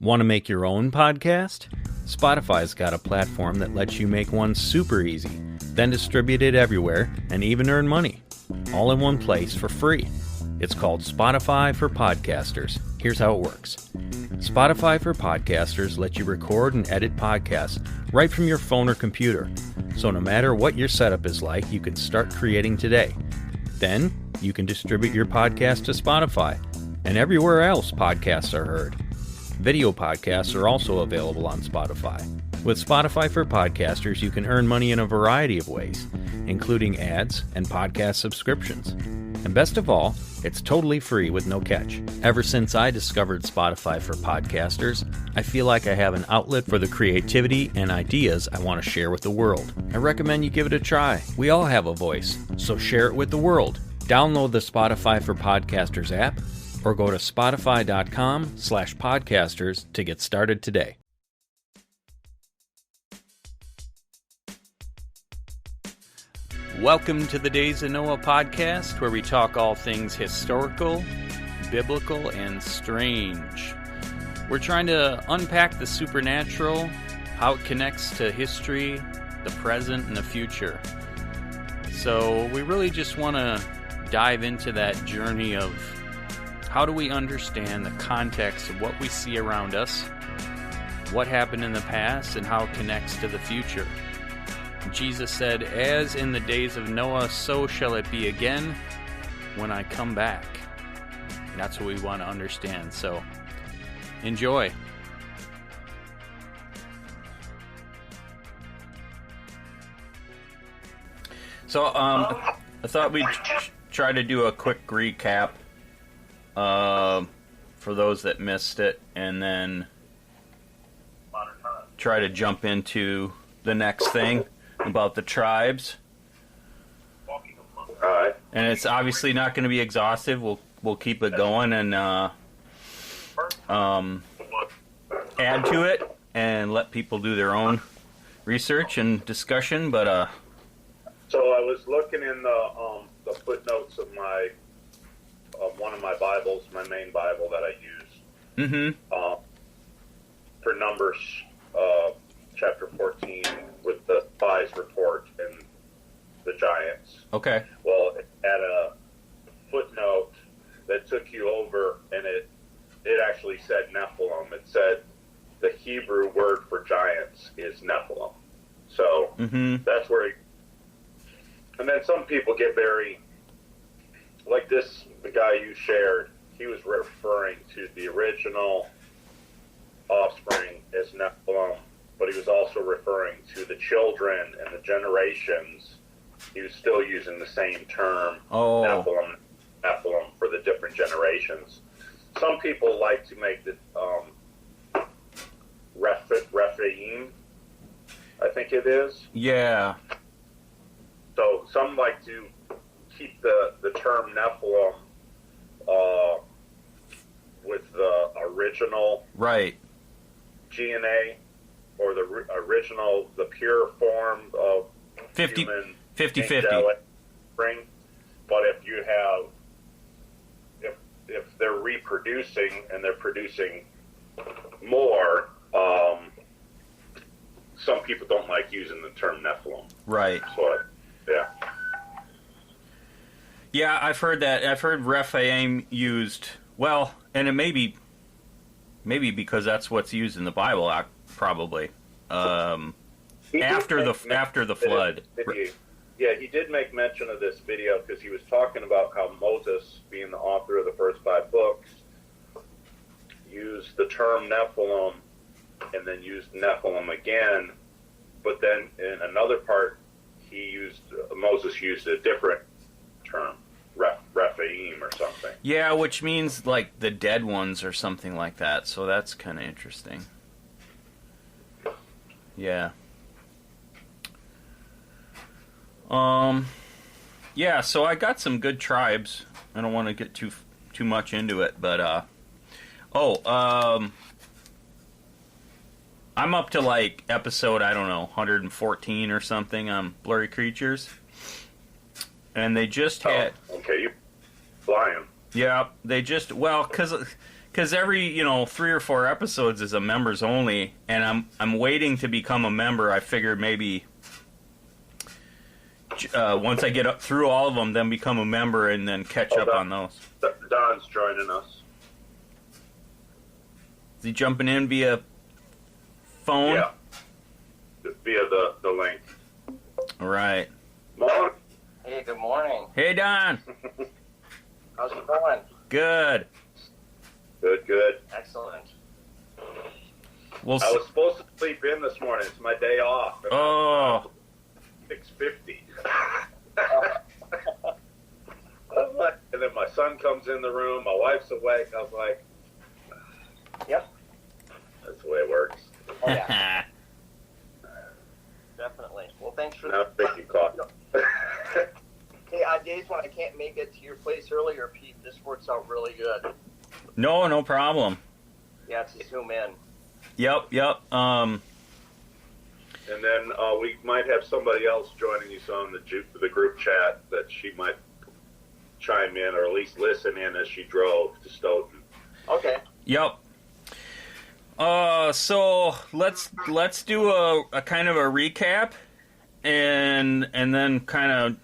Want to make your own podcast? Spotify's got a platform that lets you make one super easy, then distribute it everywhere and even earn money. All in one place for free. It's called Spotify for Podcasters. Here's how it works. Spotify for Podcasters lets you record and edit podcasts right from your phone or computer. So no matter what your setup is like, you can start creating today. Then you can distribute your podcast to Spotify and everywhere else podcasts are heard. Video podcasts are also available on Spotify. With Spotify for Podcasters, you can earn money in a variety of ways, including ads and podcast subscriptions. And best of all, it's totally free with no catch. Ever since I discovered Spotify for Podcasters, I feel like I have an outlet for the creativity and ideas I want to share with the world. I recommend you give it a try. We all have a voice, so share it with the world. Download the Spotify for Podcasters app, or go to spotify.com/podcasters to get started today. Welcome to the Days of Noah podcast, where we talk all things historical, biblical, and strange. We're trying to unpack the supernatural, how it connects to history, the present, and the future. So we really just want to dive into that journey of how do we understand the context of what we see around us, what happened in the past, and how it connects to the future. Jesus said, "As in the days of Noah, so shall it be again when I come back." And that's what we want to understand. So, enjoy. So, I thought we'd try to do a quick recap for those that missed it, and then try to jump into the next thing about the tribes. Alright. And it's obviously not going to be exhaustive. We'll keep it going and add to it and let people do their own research and discussion. But So I was looking in the footnotes of one of my Bibles, my main Bible that I use, for Numbers chapter 14 with the spies report and the giants. okay. Well, it had a footnote that took you over, and it actually said Nephilim. It said the Hebrew word for giants is Nephilim. So that's where and then some people get very, like this, the guy you shared, he was referring to the original offspring as Nephilim, but he was also referring to the children and the generations. He was still using the same term, Nephilim for the different generations. Some people like to make the Rephaim, I think it is. Yeah. So some like to keep the term Nephilim with the original Right. DNA, or the original, the pure form of 50-50. Spring. But if you have, if they're reproducing and they're producing more, some people don't like using the term Nephilim. Right. So, yeah. Yeah, I've heard that. I've heard Rephaim used. Well, and it may be because that's what's used in the Bible, probably. After the flood. Yeah, he did make mention of this video because he was talking about how Moses, being the author of the first 5 books, used the term Nephilim and then used Nephilim again, but then in another part Moses used a different term, Rephaim or something. Yeah, which means like the dead ones or something like that. So that's kind of interesting. Yeah. Yeah, so I got some good tribes. I don't want to get too much into it, but I'm up to like episode, I don't know, 114 or something on Blurry Creatures. And they just had... Okay, you flying. Yeah, they just... Well, because because every 3 or 4 episodes is a members only, and I'm waiting to become a member. I figured maybe once I get up through all of them, then become a member and then catch up on those. Don's joining us. Is he jumping in via phone? Yeah, just via the link. All right. Morning. Hey, good morning. Hey, Don. How's it going? Good. Good. Excellent. I was supposed to sleep in this morning. It's my day off. Oh. 6:50. And then my son comes in the room. My wife's awake. I was like, Yep. that's the way it works. Oh, yeah. Definitely. Well, thanks for Now drinking coffee. Hey, on days when I can't make it to your place earlier, Pete, this works out really good. No problem. Yeah, to zoom in. Yep. And then we might have somebody else joining us on the group chat that she might chime in or at least listen in as she drove to Stoughton. Okay. Yep. So let's do a kind of a recap, and then kind of,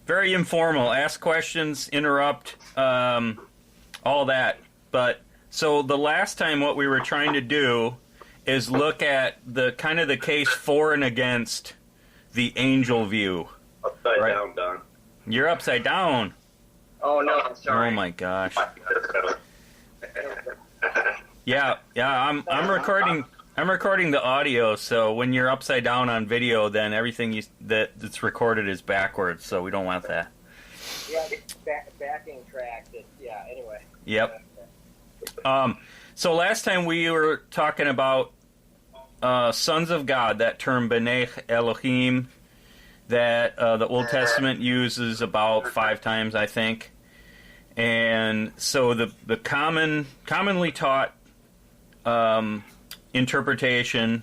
very informal. Ask questions, interrupt, all that. But so the last time, what we were trying to do is look at the kind of the case for and against the angel view. Upside down, Don. You're upside down. Oh, no, I'm sorry. Oh my gosh. Yeah. I'm recording. I'm recording the audio, so when you're upside down on video, then everything that's recorded is backwards. So we don't want that. Yeah, it's backing track. Anyway. Yep. So last time we were talking about sons of God, that term B'nai Elohim, that the Old Testament uses about 5 times, I think. And so the commonly taught interpretation,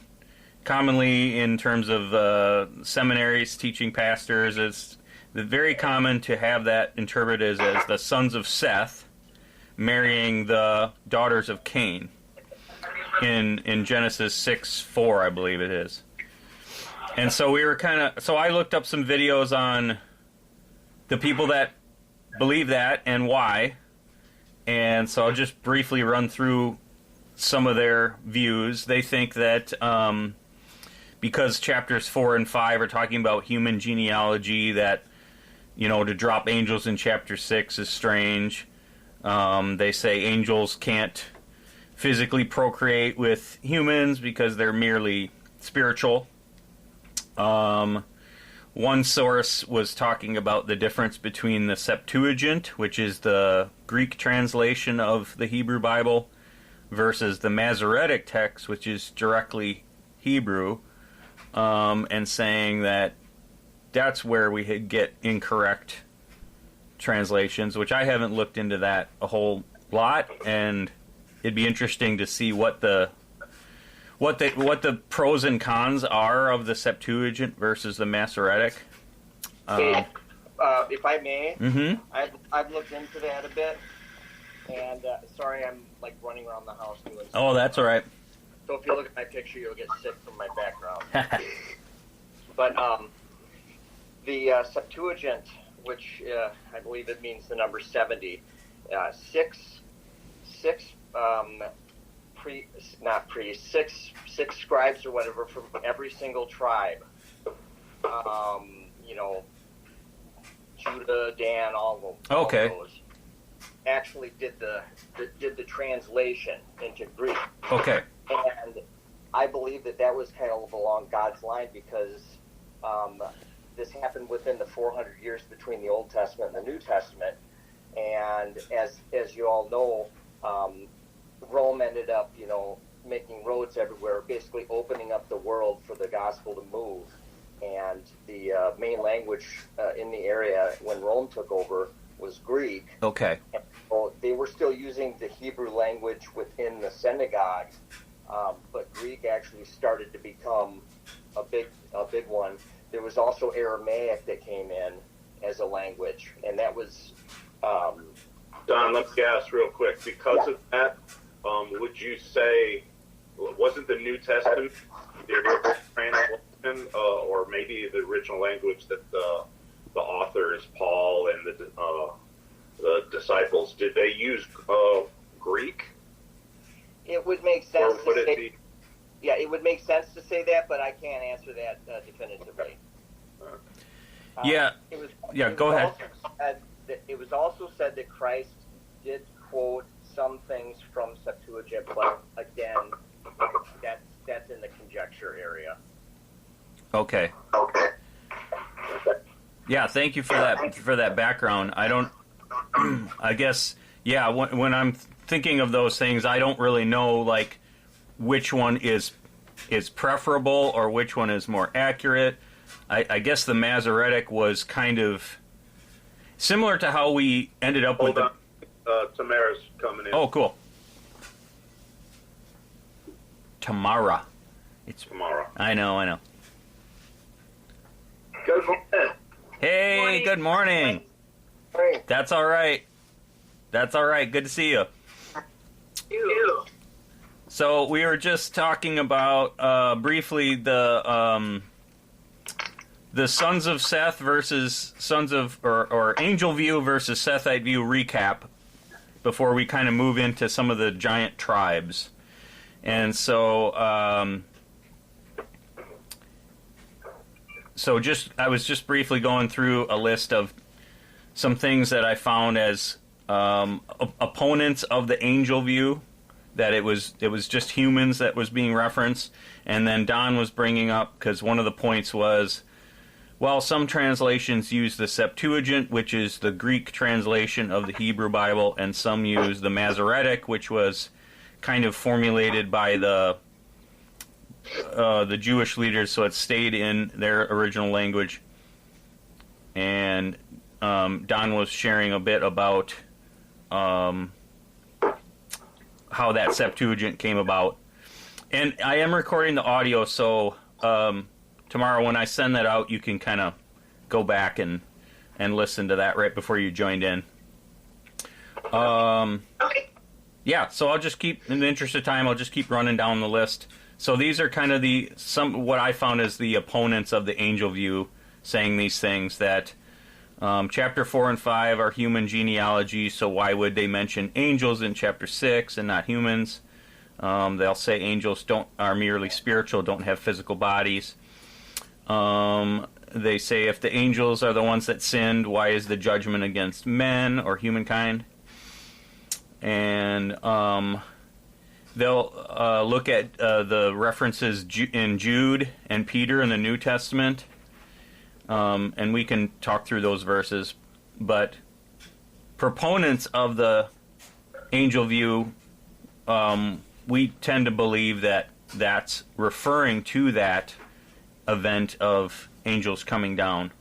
commonly in terms of seminaries teaching pastors, is very common to have that interpreted as the sons of Seth marrying the daughters of Cain in Genesis 6:4, I believe it is. And so we were so I looked up some videos on the people that believe that and why. And so I'll just briefly run through some of their views. They think that because chapters 4 and 5 are talking about human genealogy, that, to drop angels in chapter 6 is strange. They say angels can't physically procreate with humans because they're merely spiritual. One source was talking about the difference between the Septuagint, which is the Greek translation of the Hebrew Bible, versus the Masoretic text, which is directly Hebrew, and saying that that's where we get incorrect translations, which I haven't looked into that a whole lot, and it'd be interesting to see what the pros and cons are of the Septuagint versus the Masoretic. If I may, Mm-hmm. I've looked into that a bit, and sorry, I'm like running around the house doing stuff. Oh, that's all right. So if you look at my picture, you'll get sick from my background. But the Septuagint, which I believe it means the number 70, six scribes or whatever from every single tribe. Judah, Dan, all Okay. those actually did the translation into Greek. Okay. And I believe that was kind of along God's line, because this happened within the 400 years between the Old Testament and the New Testament. And as you all know, Rome ended up, making roads everywhere, basically opening up the world for the gospel to move. And the main language in the area when Rome took over was Greek. Okay. And so they were still using the Hebrew language within the synagogues, but Greek actually started to become a big one. There was also Aramaic that came in as a language, and that was Don, let me ask real quick. Because of that, would you say, wasn't the New Testament the original translation, or maybe the original language that the authors, Paul and the disciples, did they use Greek? It would make sense Or would it be? Yeah, it would make sense to say that, but I can't answer that definitively. Go ahead. It was also said that Christ did quote some things from Septuagint, but again, that's in the conjecture area. Okay. Yeah, thank you for that background. I don't. I guess when I'm thinking of those things, I don't really know like which one is preferable or which one is more accurate. I guess the Masoretic was kind of similar to how we ended up with Tamara's coming in. Oh, cool. Tamara. It's Tamara. I know. Good morning. Hey, good morning. Hey. That's all right. Good to see you. You. So we were just talking about briefly the sons of Seth versus sons of or angel view versus Sethite view recap before we kind of move into some of the giant tribes. And so I was just briefly going through a list of some things that I found as opponents of the angel view, that it was just humans that was being referenced. And then Don was bringing up, because one of the points was, well, some translations use the Septuagint, which is the Greek translation of the Hebrew Bible, and some use the Masoretic, which was kind of formulated by the Jewish leaders, so it stayed in their original language. And Don was sharing a bit about how that Septuagint came about. And I am recording the audio, so tomorrow when I send that out, you can kind of go back and listen to that right before you joined in. Okay. Yeah, so I'll just keep, in the interest of time, I'll just keep running down the list. So these are kind of what I found as the opponents of the angel view, saying these things, that chapter 4 and 5 are human genealogy, so why would they mention angels in chapter 6 and not humans? They'll say angels are merely spiritual, don't have physical bodies. They say if the angels are the ones that sinned, why is the judgment against men or humankind? And they'll look at the references in Jude and Peter in the New Testament, and we can talk through those verses. But proponents of the angel view, we tend to believe that that's referring to that event of angels coming down.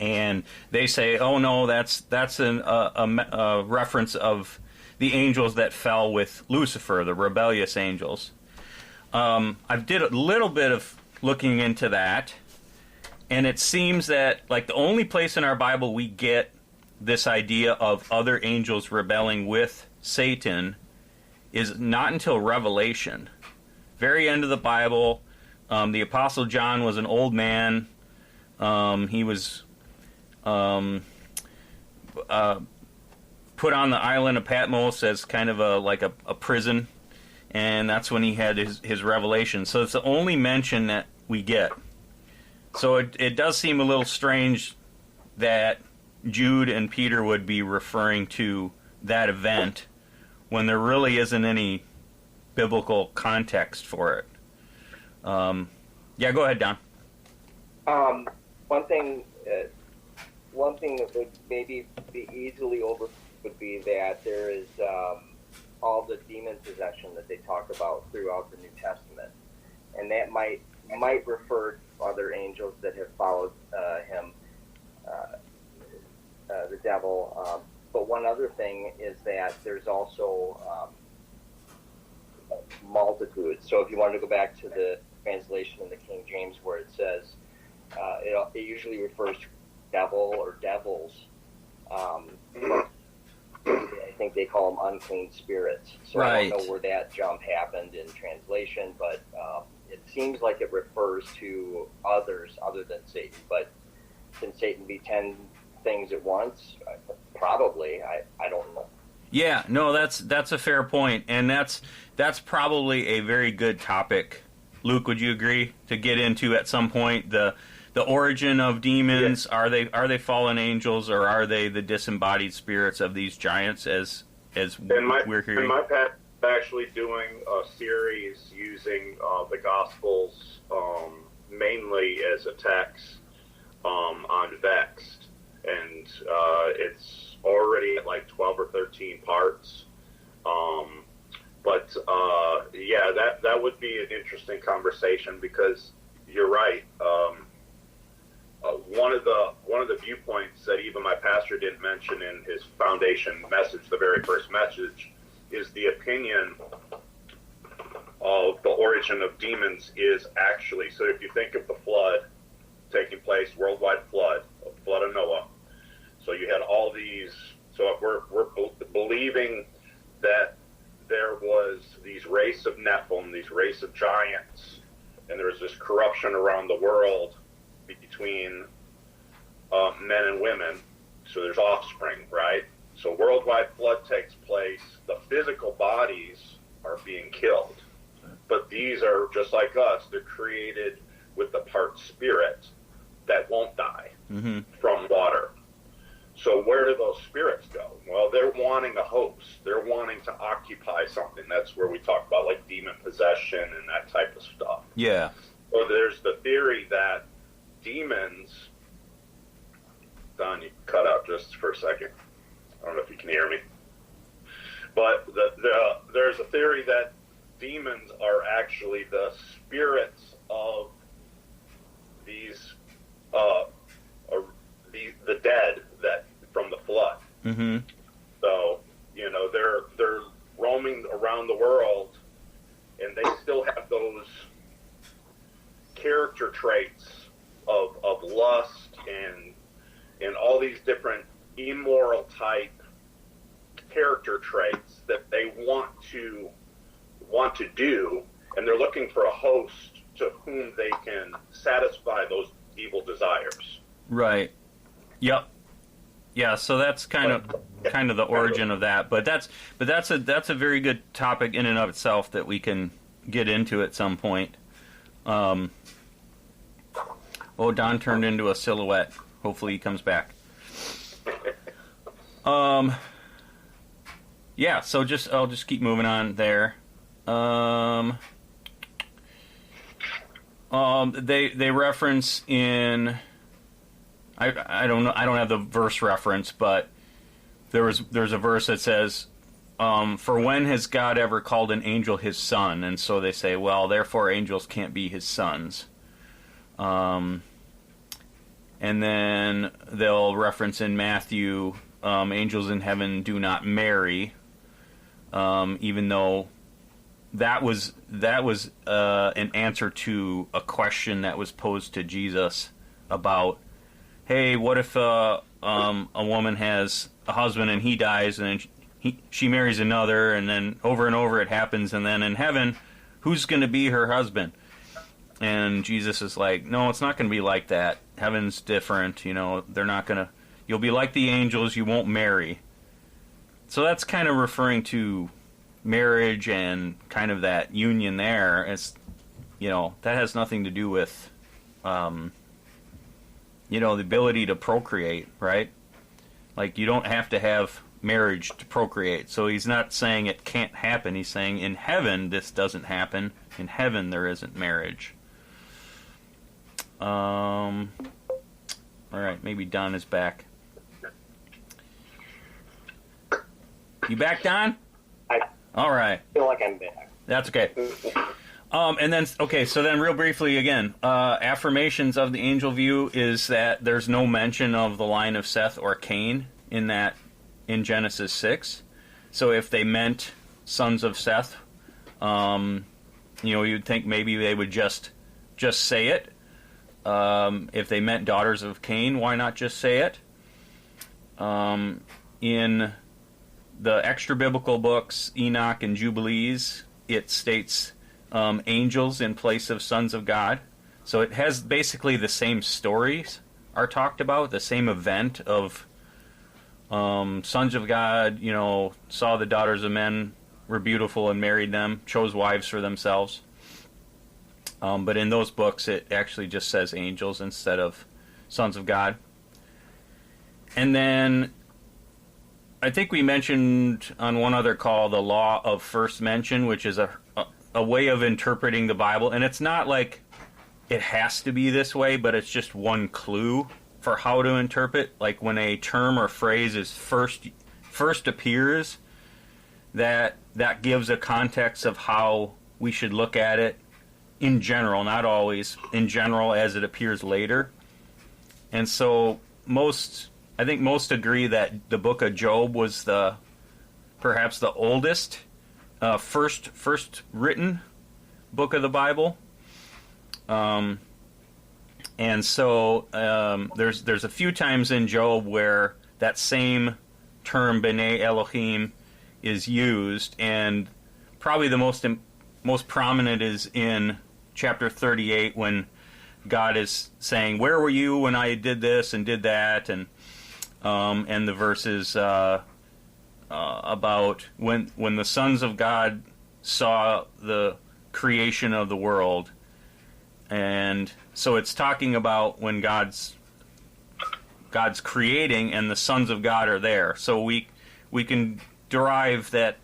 And they say, oh no, that's a reference of the angels that fell with Lucifer, the rebellious angels. I did a little bit of looking into that, and it seems that like the only place in our Bible we get this idea of other angels rebelling with Satan is not until Revelation. Very end of the Bible, the Apostle John was an old man. He was put on the island of Patmos as kind of a prison, and that's when he had his revelation. So it's the only mention that we get. So it does seem a little strange that Jude and Peter would be referring to that event when there really isn't any biblical context for it. Yeah, go ahead, Don. One thing that would maybe be easily overlooked would be that there is all the demon possession that they talk about throughout the New Testament, and that might refer to other angels that have followed him, the devil. But one other thing is that there's also multitudes. So if you wanted to go back to the translation in the King James where it says, it usually refers to devil or devils. I think they call them unclean spirits. So I don't know where that jump happened in translation, but it seems like it refers to others other than Satan. But can Satan be 10 things at once? Probably. I don't know. Yeah, no, that's a fair point, and that's probably a very good topic. Luke, would you agree to get into at some point the origin of demons? Yeah. Are they fallen angels, or are they the disembodied spirits of these giants? As we're hearing, in my past, actually doing a series using the Gospels mainly as a text on Vexed, and it's already at like 12 or 13 parts. Yeah, that would be an interesting conversation, because you're right. One of the viewpoints that even my pastor didn't mention in his foundation message, the very first message, is the opinion of the origin of demons is actually, so if you think of the flood taking place, worldwide flood of Noah. So you had all these, so if we're believing that there was these race of Nephilim, these race of giants, and there was this corruption around the world between men and women, so there's offspring, right? So worldwide flood takes place, the physical bodies are being killed, but these are just like us, they're created with the part spirit that won't die from water. So where do those spirits go? Well, they're wanting a host. They're wanting to occupy something. That's where we talk about like demon possession and that type of stuff. Yeah. So there's the theory that demons, Don, you cut out just for a second. I don't know if you can hear me. But there's a theory that demons are actually the spirits of these the dead that from the flood. Mm-hmm. So they're roaming around the world, and they still have those character traits of lust and all these different immoral type character traits that they want to do, and they're looking for a host to whom they can satisfy those evil desires. Right. Yep. Yeah, so that's kind of the origin of that, but that's a very good topic in and of itself that we can get into at some point. Don turned into a silhouette. Hopefully he comes back. Yeah, so I'll just keep moving on there. They reference in I don't know, I don't have the verse reference, but there's a verse that says, for when has God ever called an angel his son? And so they say, well, therefore angels can't be his sons. And then they'll reference in Matthew, angels in heaven do not marry, even though that was an answer to a question that was posed to Jesus about, hey, what if a woman has a husband and he dies, and then she marries another, and then over it happens, and then in heaven, who's going to be her husband? And Jesus is like, no, it's not going to be like that. Heaven's different. They're not going to. You'll be like the angels. You won't marry. So that's kind of referring to marriage and kind of that union there. It's, that has nothing to do with, the ability to procreate, right? Like, you don't have to have marriage to procreate. So he's not saying it can't happen. He's saying in heaven this doesn't happen. In heaven there isn't marriage. All right, maybe Don is back. You back, Don? All right. I feel like I'm back. That's okay. And then, so then real briefly again, affirmations of the angel view is that there's no mention of the line of Seth or Cain in Genesis 6. So if they meant sons of Seth, you'd think maybe they would just say it. If they meant daughters of Cain, why not just say it? In the extra biblical books, Enoch and Jubilees, it states angels in place of sons of God. So it has basically the same stories are talked about, the same event of sons of God, saw the daughters of men were beautiful and married them, chose wives for themselves. But in those books, it actually just says angels instead of sons of God. And then I think we mentioned on one other call the law of first mention, which is a way of interpreting the Bible. And it's not like it has to be this way, but it's just one clue for how to interpret. Like when a term or phrase is first appears, that gives a context of how we should look at it in general, not always, in general as it appears later. And so I think most agree that the book of Job was perhaps the oldest, first written book of the Bible. And so there's a few times in Job where that same term B'nai Elohim is used, and probably the most prominent is in chapter 38 when God is saying, "Where were you when I did this and did that?" And the verses about when the sons of God saw the creation of the world. And so it's talking about when God's creating and the sons of God are there. So we can derive that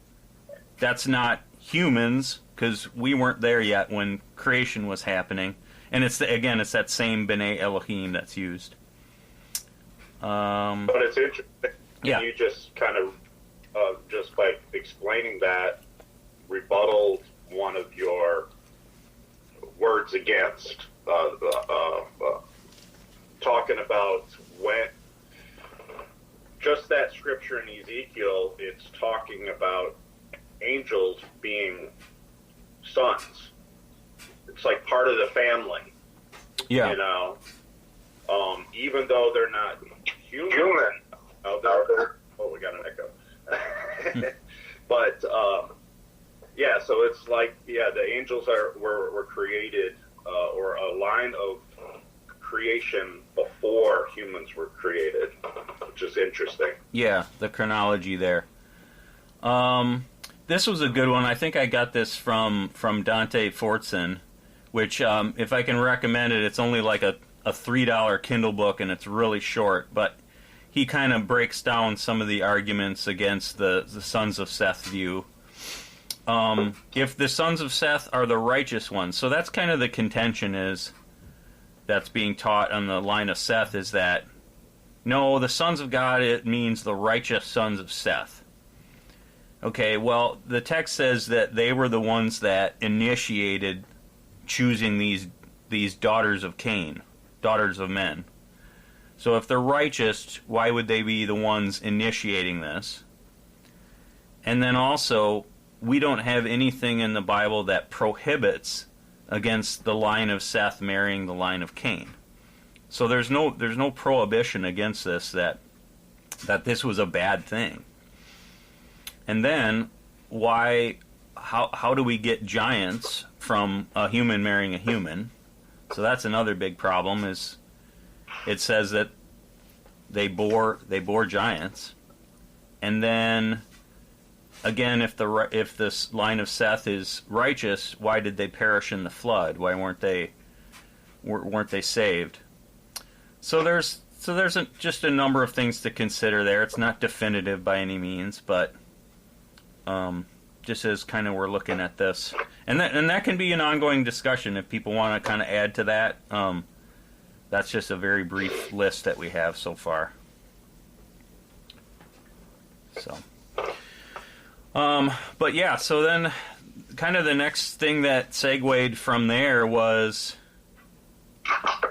that's not humans, because we weren't there yet when creation was happening. And it's that same B'nai Elohim that's used. But it's interesting. Yeah. You just kind of, just by explaining that, rebutted one of your words against talking about when just that scripture in Ezekiel, it's talking about angels being sons. It's like part of the family. Yeah. Even though they're not human. We got an echo. But yeah, so it's like the angels were created, or a line of creation before humans were created, which is interesting. Yeah, the chronology there. This was a good one. I think I got this from Dante Fortson, which, if I can recommend it, it's only like a $3 Kindle book, and it's really short, but he kind of breaks down some of the arguments against the sons of Seth view. If the sons of Seth are the righteous ones, so that's kind of the contention that's being taught on the line of Seth, is that no, the sons of God, it means the righteous sons of Seth. Okay, well, the text says that they were the ones that initiated choosing these daughters of Cain, daughters of men. So if they're righteous, why would they be the ones initiating this? And then also, we don't have anything in the Bible that prohibits against the line of Seth marrying the line of Cain. So there's no prohibition against this that this was a bad thing. And then how do we get giants from a human marrying a human? So that's another big problem. Is it says that they bore giants, and then again, if this line of Seth is righteous, why did they perish in the flood? Why weren't they saved? So there's just a number of things to consider there. It's not definitive by any means, but just as kind of we're looking at this, and that can be an ongoing discussion if people want to kind of add to that. That's just a very brief list that we have so far. So, but yeah, so then kind of the next thing that segued from there was,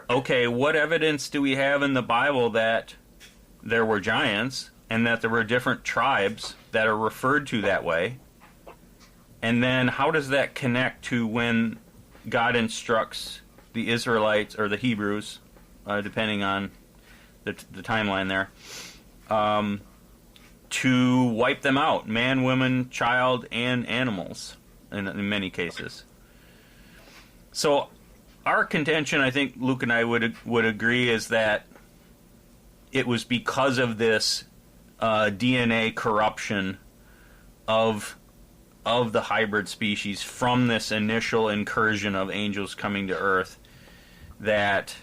okay, what evidence do we have in the Bible that there were giants and that there were different tribes that are referred to that way? And then how does that connect to when God instructs the Israelites, or the Hebrews, depending on the timeline there, to wipe them out, man, woman, child, and animals, in many cases. So our contention, I think Luke and I would agree, is that it was because of this DNA corruption of the hybrid species from this initial incursion of angels coming to Earth that,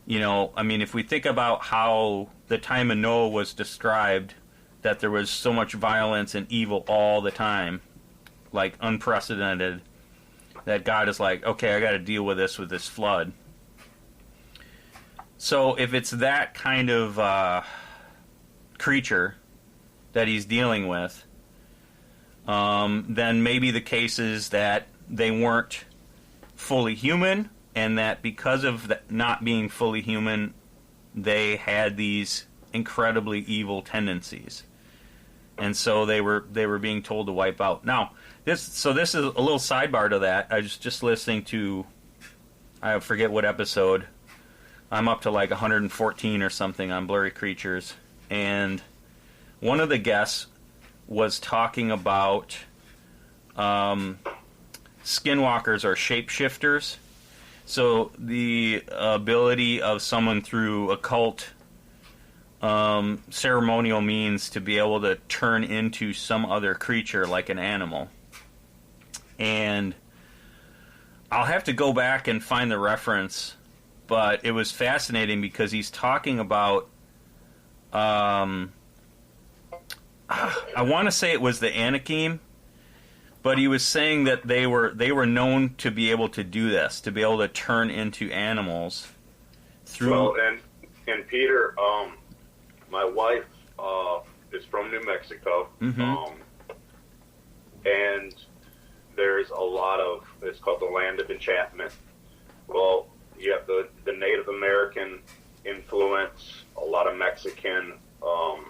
if we think about how the time of Noah was described, that there was so much violence and evil all the time, like unprecedented, that God is like, okay, I got to deal with this flood. So if it's that kind of creature that he's dealing with, then maybe the case is that they weren't fully human, and that because of not being fully human, they had these incredibly evil tendencies. And so they were being told to wipe out. Now, this is a little sidebar to that. I was just listening to, I forget what episode. I'm up to like 114 or something on Blurry Creatures. And one of the guests was talking about skinwalkers or shapeshifters. So the ability of someone through occult ceremonial means to be able to turn into some other creature like an animal. And I'll have to go back and find the reference, but it was fascinating because he's talking about I want to say it was the Anakim, but he was saying that they were known to be able to do this, to be able to turn into animals through. Well, and Peter, my wife is from New Mexico, Mm-hmm. And there's a lot of, it's called the Land of Enchantment. Well, you have the Native American influence, a lot of Mexican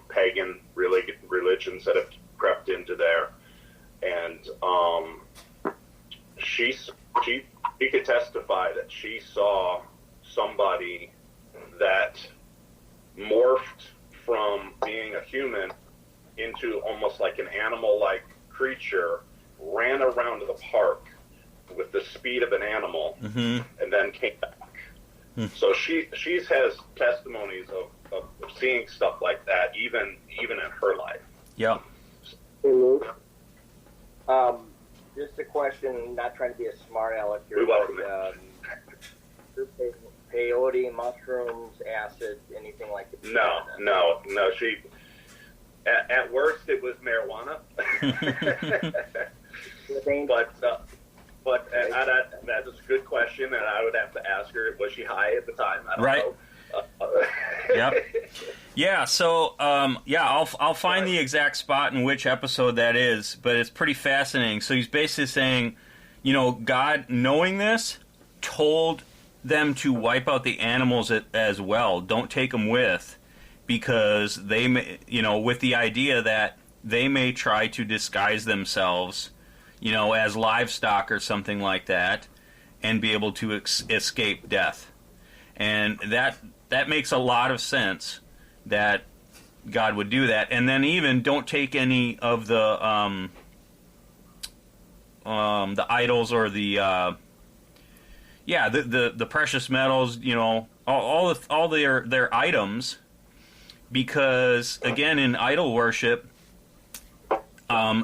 pagan religions that have crept into there, and she could testify that she saw somebody that morphed from being a human into almost like an animal-like creature, ran around the park with the speed of an animal, Mm-hmm. and then came back. So she has testimonies of seeing stuff like that, even in her life. Yeah. Hey, Luke. Just a question, not trying to be a smart aleck here, We welcome but peyote, mushrooms, acid, anything like that? No. She, at worst, it was marijuana. But that is a good question, and I would have to ask her, was she high at the time? I don't know. Yep. Yeah. So, I'll find the exact spot in which episode that is, but it's pretty fascinating. So he's basically saying, God, knowing this, told them to wipe out the animals as well. Don't take them with, because they may, with the idea that they may try to disguise themselves, as livestock or something like that, and be able to escape death. And that makes a lot of sense that God would do that. And then even don't take any of the idols or the precious metals, all their items, because again, in idol worship,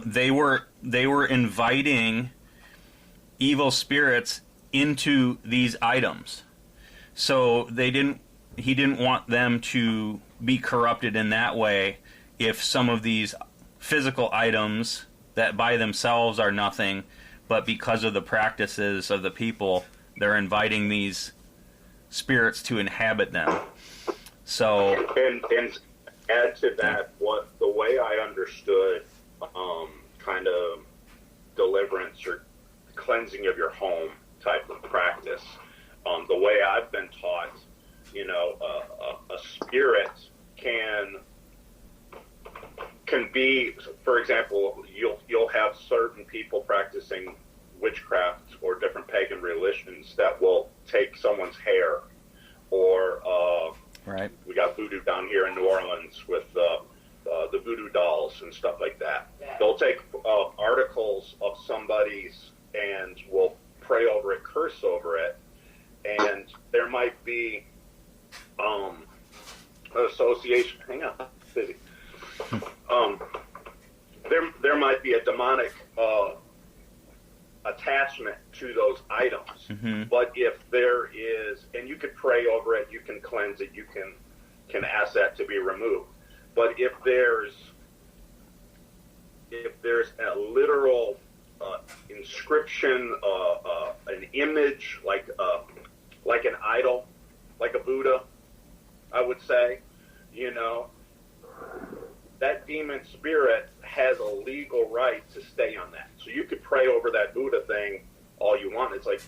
they were inviting evil spirits into these items. So he didn't want them to be corrupted in that way if some of these physical items that by themselves are nothing, but because of the practices of the people, they're inviting these spirits to inhabit them. So and add to that, what the way I understood kind of deliverance or cleansing of your home type of practice, the way I've been taught, a spirit can be, for example, you'll have certain people practicing witchcraft or different pagan religions that will take someone's hair, or right. We got voodoo down here in New Orleans with the voodoo dolls and stuff like that. They'll take articles of somebody's and will pray over it, curse over it, and there might be an association. Hang on, busy. There might be a demonic attachment to those items. Mm-hmm. But if there is, and you could pray over it, you can cleanse it, you can ask that to be removed. But if there's a literal inscription, an image, like an idol, like a Buddha, I would say, that demon spirit has a legal right to stay on that. So you could pray over that Buddha thing all you want. It's like,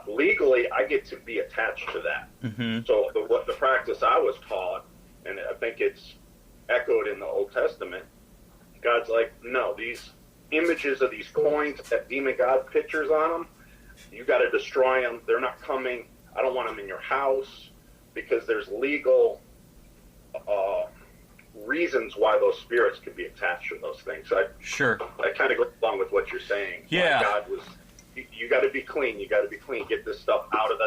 legally, I get to be attached to that. Mm-hmm. So the practice I was taught, and I think it's echoed in the Old Testament, God's like, no, these images of these coins that demon god pictures on them, you got to destroy them. They're not coming. I don't want them in your house, because there's legal reasons why those spirits could be attached to those things. So I kind of go along with what you're saying. Yeah. God was, you got to be clean. You got to be clean. Get this stuff out of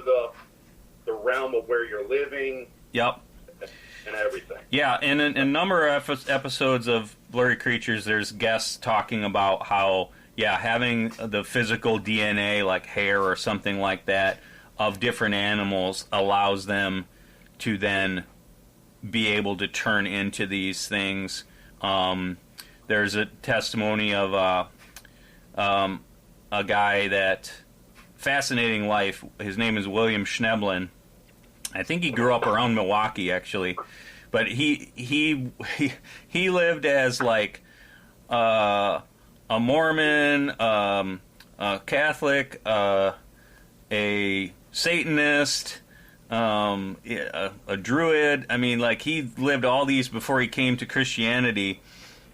the realm of where you're living. Yep. And everything. Yeah, and in a number of episodes of Blurry Creatures, there's guests talking about how, having the physical DNA, like hair or something like that, of different animals allows them to then be able to turn into these things. There's a testimony of a guy that, fascinating life, his name is William Schneblin. I think he grew up around Milwaukee, actually, but he lived as like a Mormon, a Catholic, a Satanist, a Druid. I mean, like, he lived all these before he came to Christianity.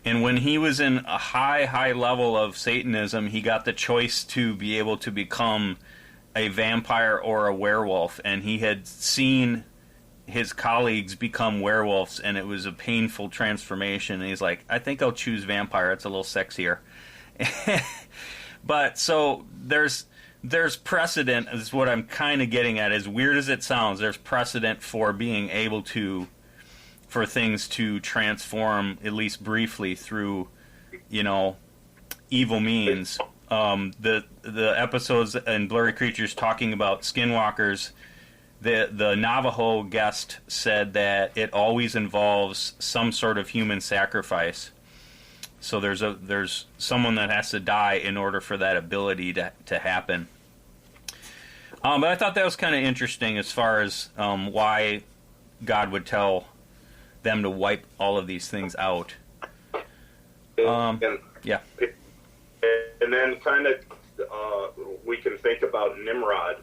And when he was in a high level of Satanism, he got the choice to be able to become a vampire or a werewolf. And he had seen his colleagues become werewolves, and it was a painful transformation. And he's like, I think I'll choose vampire. It's a little sexier. But so there's precedent, is what I'm kind of getting at. As weird as it sounds, there's precedent for being able to, for things to transform, at least briefly, through, evil means. The episodes in Blurry Creatures talking about skinwalkers, the Navajo guest said that it always involves some sort of human sacrifice. So there's someone that has to die in order for that ability to happen. But I thought that was kind of interesting as far as why God would tell them to wipe all of these things out. Yeah. And then kind of we can think about Nimrod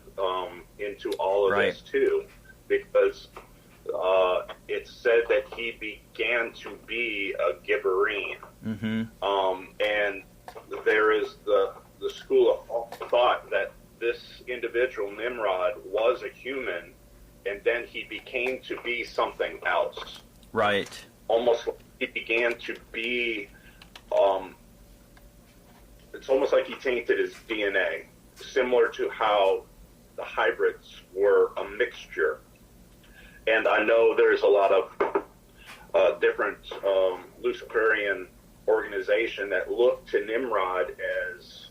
into all of this too, because it's said that he began to be a Gibberine. Mm-hmm. And there is the school of thought that this individual, Nimrod, was a human, and then he became to be something else. Right. Almost like he began to be, it's almost like he tainted his DNA, similar to how the hybrids were a mixture. And I know there's a lot of different Luciferian organization that look to Nimrod as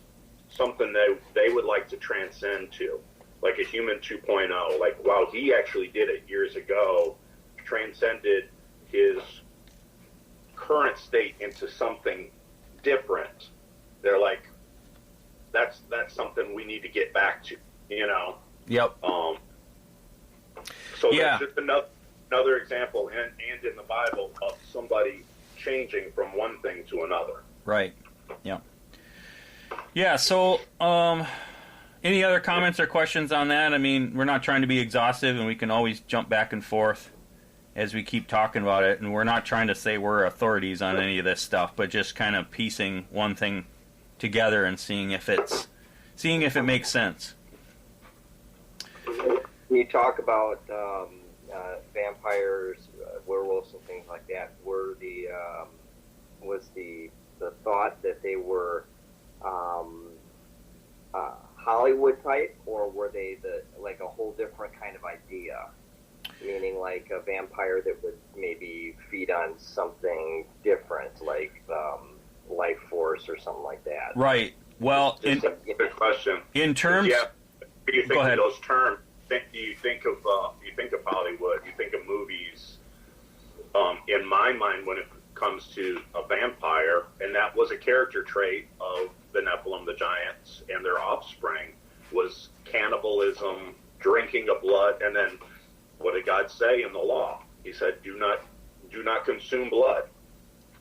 something that they would like to transcend to, like a human 2.0. Like, wow, he actually did it years ago, transcended his current state into something different. They're like, that's something we need to get back to, Yep. So that's just another example, and in the Bible, of somebody changing from one thing to another. Right. Yeah. Yeah, so any other comments or questions on that? I mean, we're not trying to be exhaustive, and we can always jump back and forth as we keep talking about it, and we're not trying to say we're authorities on any of this stuff, but just kind of piecing one thing together and seeing if it makes sense. You talk about vampires werewolves and things like that, was the thought that they were Hollywood type, or were they like a whole different kind of idea? Meaning like a vampire that would maybe feed on something different, like life force or something like that. Right. Well, good question. In terms, yeah, you think go ahead. of those terms. You think of Hollywood. You think of movies. In my mind, when it comes to a vampire, and that was a character trait of the Nephilim, the giants, and their offspring, was cannibalism, drinking of blood, and then what did God say in the law? He said, "Do not consume blood."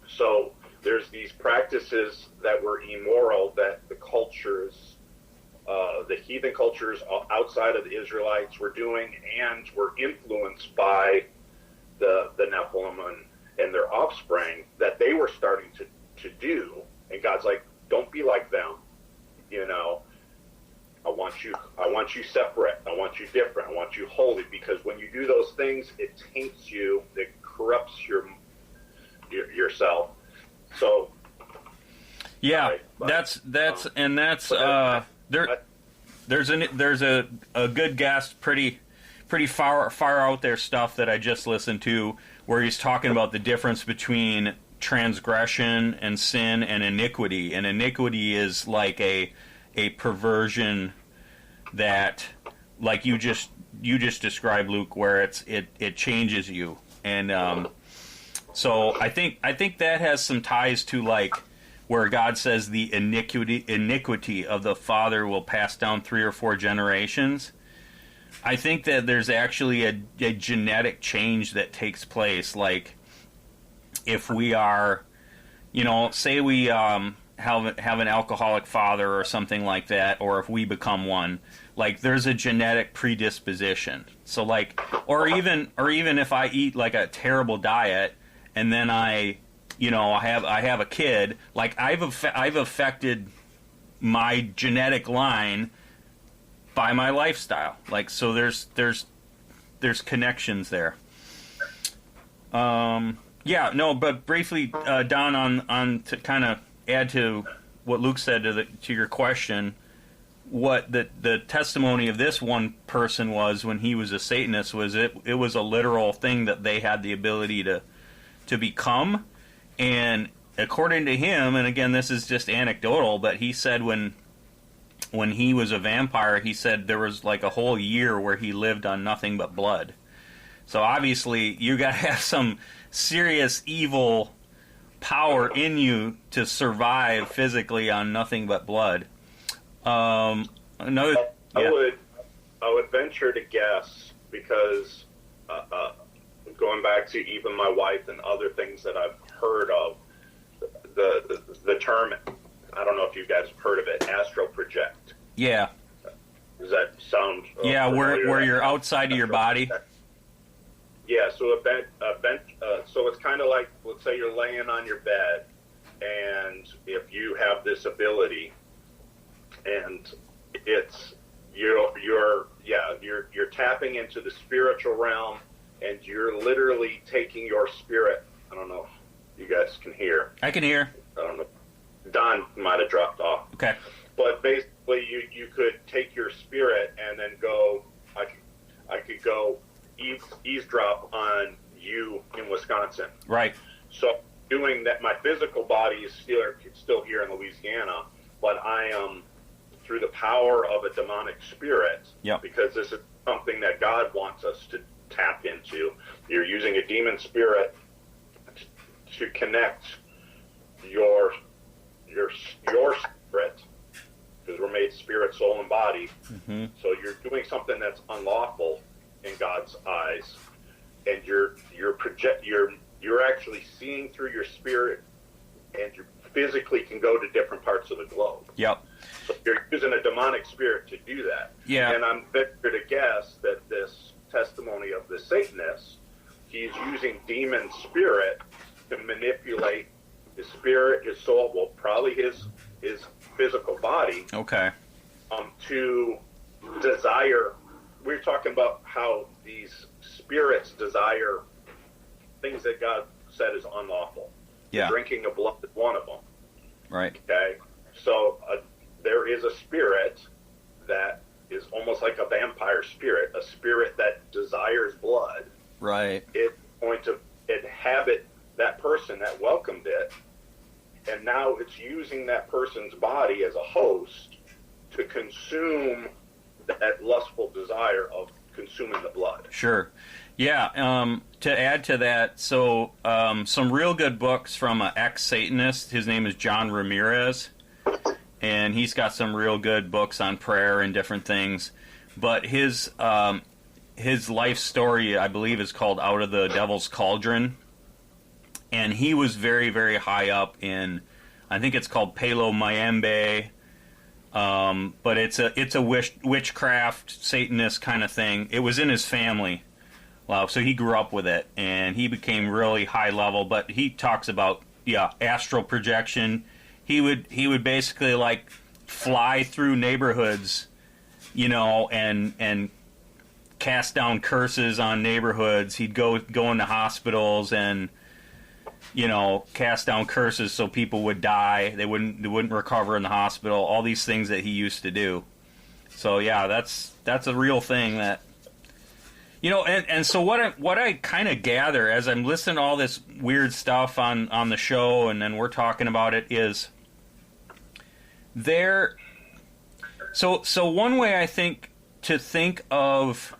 So there's these practices that were immoral that the cultures, the heathen cultures outside of the Israelites were doing, and were influenced by the Nephilim and their offspring, that they were starting to do. And God's like, don't be like them. You know, I want you separate. I want you different. I want you holy, because when you do those things, it taints you. It corrupts yourself. So, yeah, that's there's a good guest, pretty far out there stuff that I just listened to, where he's talking about the difference between transgression and sin and iniquity. And iniquity is like a perversion that, like you just described, Luke, where it changes you. And so I think that has some ties to, like, where God says the iniquity of the father will pass down 3 or 4 generations. I think that there's actually a genetic change that takes place. Like, if we are, say we have an alcoholic father or something like that, or if we become one, like, there's a genetic predisposition. So, like, or even if I eat like a terrible diet and then I have a kid, like, I've affected my genetic line by my lifestyle. Like, so there's connections there. But briefly, Don, on to kind of add to what Luke said to your question, what the testimony of this one person was when he was a Satanist was it was a literal thing that they had the ability to become. And according to him, and again, this is just anecdotal, but he said when he was a vampire, he said there was like a whole year where he lived on nothing but blood. So obviously, you got to have some serious evil power in you to survive physically on nothing but blood. I would venture to guess, because going back to even my wife and other things that I've heard of, the term, I don't know if you guys have heard of it, astral project. Yeah. Does that sound where you're outside of your body? Yeah, so so it's kind of like, let's say you're laying on your bed, and if you have this ability, and it's you're tapping into the spiritual realm, and you're literally taking your spirit. I don't know if you guys can hear. I can hear. I don't know. Don might have dropped off. Okay. But basically, you could take your spirit and then go. I could go eavesdrop on you in Wisconsin. Right. So doing that, my physical body is still here in Louisiana, but I am, through the power of a demonic spirit. Yep. Because this is something that God wants us to tap into. You're using a demon spirit to connect your spirit, because we're made spirit, soul, and body. Mm-hmm. So you're doing something that's unlawful in God's eyes, and you're actually seeing through your spirit, and you physically can go to different parts of the globe. Yep. So you're using a demonic spirit to do that. Yeah. And I'm venture to guess that this testimony of the Satanist, he's using demon spirit to manipulate his spirit, his soul, well, probably his physical body. Okay. To desire. We're talking about how these spirits desire things that God said is unlawful. Yeah. Drinking of blood is one of them. Right. Okay? So there is a spirit that is almost like a vampire spirit, a spirit that desires blood. Right. It's going to inhabit that person that welcomed it, and now it's using that person's body as a host to consume that lustful desire of consuming the blood. Sure. Yeah. To add to that, so some real good books from an ex-Satanist. His name is John Ramirez, and he's got some real good books on prayer and different things. But his life story, I believe, is called Out of the Devil's Cauldron. And he was very, very high up in, I think it's called Palo Mayembe, but it's a witchcraft, Satanist kind of thing. It was in his family, so he grew up with it, and he became really high level. But he talks about astral projection. He would basically like fly through neighborhoods, and cast down curses on neighborhoods. He'd go into hospitals and cast down curses so people would die. They wouldn't recover in the hospital. All these things that he used to do. So yeah, that's a real thing that and so what I kind of gather as I'm listening to all this weird stuff on the show, and then we're talking about it, is there. So one way I think to think of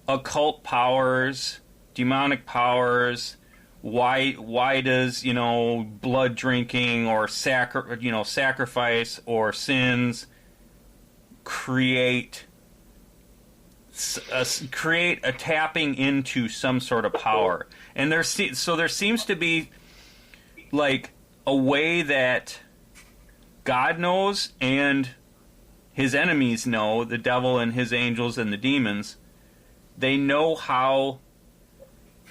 occult powers, demonic powers. Why does blood drinking or sacrifice or sins create a tapping into some sort of power? And there seems to be like a way that God knows and his enemies know, the devil and his angels and the demons. They know how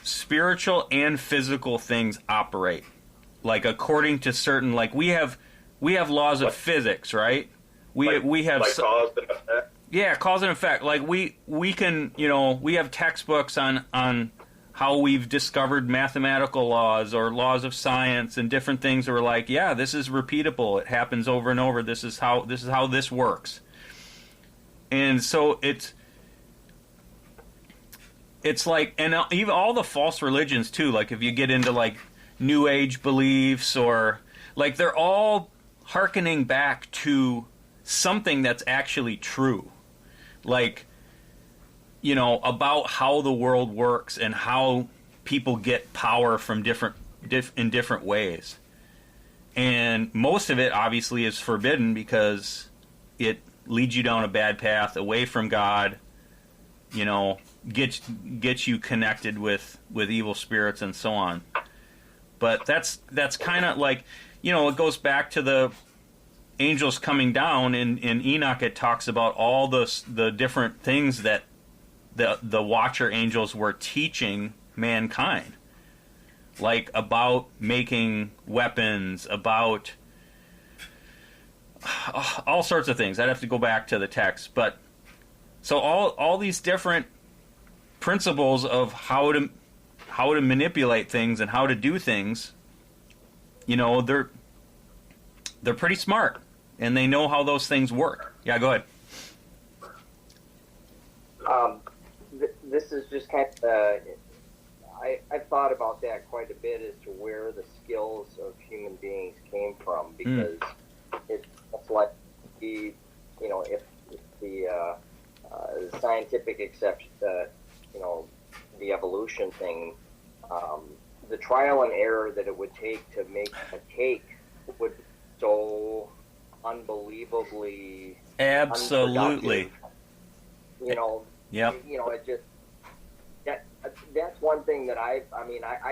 spiritual and physical things operate, like according to certain, like we have laws of physics, right? We have cause and effect. Yeah, cause and effect. Like we can we have textbooks on how we've discovered mathematical laws or laws of science and different things that were like, yeah, this is repeatable. It happens over and over. This is how this works. And so it's like, and even all the false religions too, like if you get into like New Age beliefs, or like they're all hearkening back to something that's actually true, like about how the world works and how people get power from in different ways. And most of it obviously is forbidden because it leads you down a bad path away from God, gets you connected with evil spirits and so on. But that's kind of like, it goes back to the angels coming down. In Enoch, it talks about all the different things that the Watcher angels were teaching mankind, like about making weapons, about all sorts of things. I'd have to go back to the text, but so all these different principles of how to manipulate things and how to do things, they're pretty smart, and they know how those things work. Yeah, go ahead. This is just kind of, I've thought about that quite a bit as to where the skills of human beings came from, because it's like if the scientific exception, the evolution thing, the trial and error that it would take to make a cake would be so unbelievably absolutely unproductive. Yep. It just that's one thing that I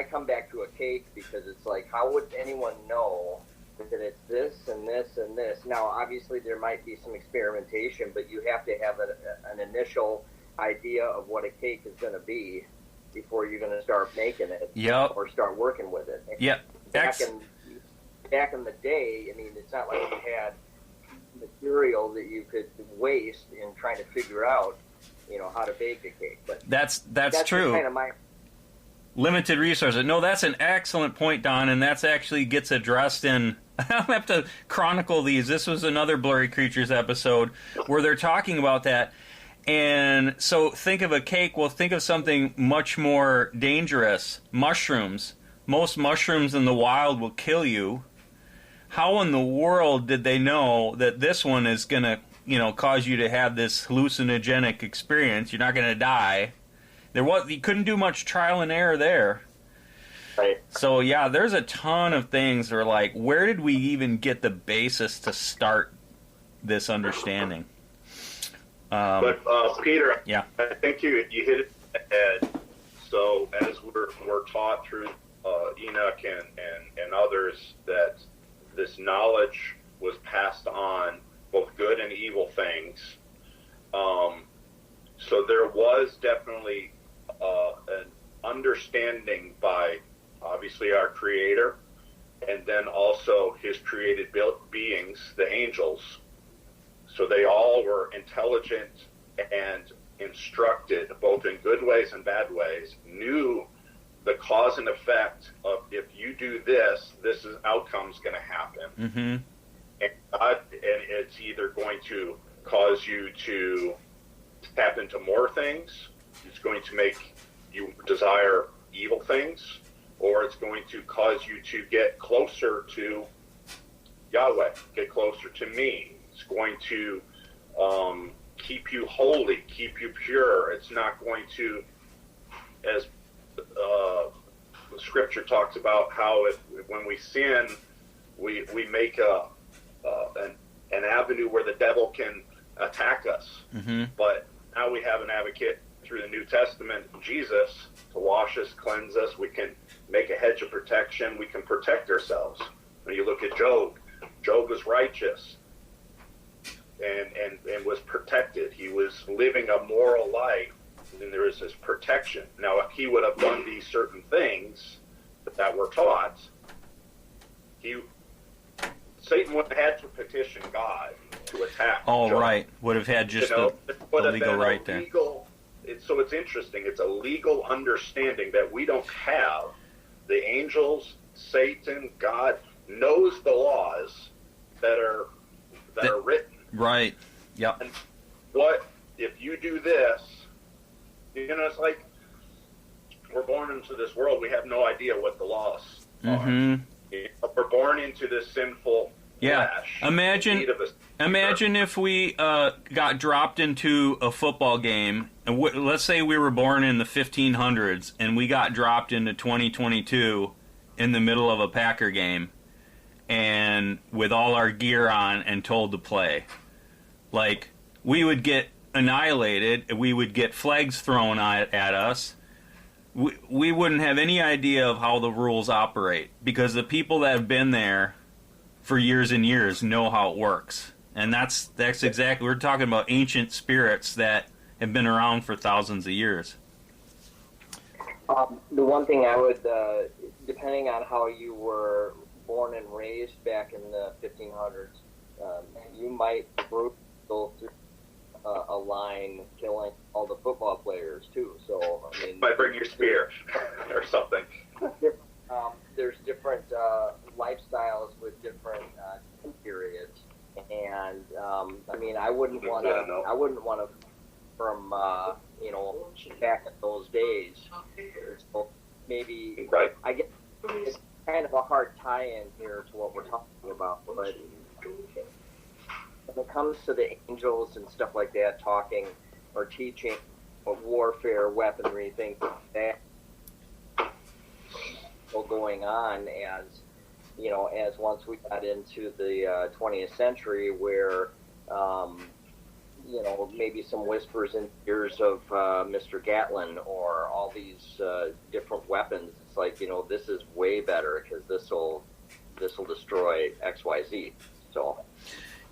come back to a cake, because it's like, how would anyone know that it's this and this and this? Now, obviously, there might be some experimentation, but you have to have an initial idea of what a cake is going to be before you're going to start making it. Yep. Or start working with it. Yep. Back in the day, it's not like you had material that you could waste in trying to figure out, how to bake a cake. But that's true. Kind of my limited resources. No, that's an excellent point, Don, and that's actually gets addressed in. I'll have to chronicle these. This was another Blurry Creatures episode where they're talking about that. And so think of a cake. Well, think of something much more dangerous. Mushrooms. Most mushrooms in the wild will kill you. How in the world did they know that this one is going to, cause you to have this hallucinogenic experience? You're not going to die. You couldn't do much trial and error there. Right. So, yeah, there's a ton of things that are like, where did we even get the basis to start this understanding? But Peter, yeah. I think you hit it ahead. So as we're taught through Enoch and others that this knowledge was passed on, both good and evil things. So there was definitely an understanding by obviously our Creator, and then also His created beings, the angels. So they all were intelligent and instructed, both in good ways and bad ways, knew the cause and effect of if you do this, this is outcome's going to happen. Mm-hmm. And it's either going to cause you to tap into more things, it's going to make you desire evil things, or it's going to cause you to get closer to Yahweh, get closer to me. It's going to keep you holy, keep you pure. It's not going to, as the Scripture talks about, how when we sin, we make an avenue where the devil can attack us. Mm-hmm. But now we have an advocate through the New Testament, Jesus, to wash us, cleanse us. We can make a hedge of protection. We can protect ourselves. When you look at Job, Job was righteous. And was protected. He was living a moral life, and there is this protection. Now, if he would have done these certain things that were taught, Satan would have had to petition God to attack. Oh, Job. right. Would have had just the legal right there. So it's interesting. It's a legal understanding that we don't have. The angels, Satan, God knows the laws that are written. Right. Yep. And what if you do this? It's like we're born into this world. We have no idea what the laws mm-hmm. are. We're born into this sinful flesh. Imagine if we got dropped into a football game, and let's say we were born in the 1500s, and we got dropped into 2022 in the middle of a Packer game, and with all our gear on and told to play. Like, we would get annihilated. We would get flags thrown at us. We wouldn't have any idea of how the rules operate, because the people that have been there for years and years know how it works. And that's exactly, we're talking about ancient spirits that have been around for thousands of years. The one thing I would, depending on how you were born and raised back in the 1500s, you might go through a line killing all the football players too. So I mean, might bring your spear or something. There's different lifestyles with different periods, and I mean, I wouldn't want to from back in those days. So maybe right. I guess it's kind of a hard tie-in here to what we're talking about, but when it comes to the angels and stuff like that, talking or teaching of warfare, weaponry, things like that, going on as once we got into the 20th century, where maybe some whispers in the ears of Mr. Gatlin or all these different weapons. It's like, this is way better because this will destroy XYZ. So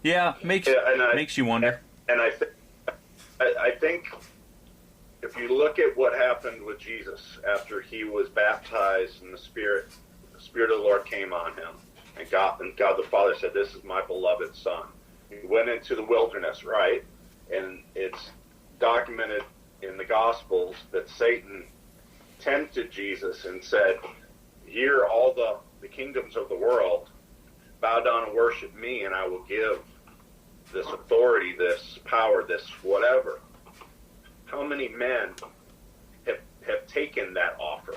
yeah, makes you wonder. And I think if you look at what happened with Jesus after he was baptized and the Spirit of the Lord came on him, and God the Father said, "This is my beloved Son." He went into the wilderness, right? And it's documented in the Gospels that Satan tempted Jesus and said, "Here, all the kingdoms of the world, bow down and worship me, and I will give this authority, this power, this whatever." How many men have taken that offer?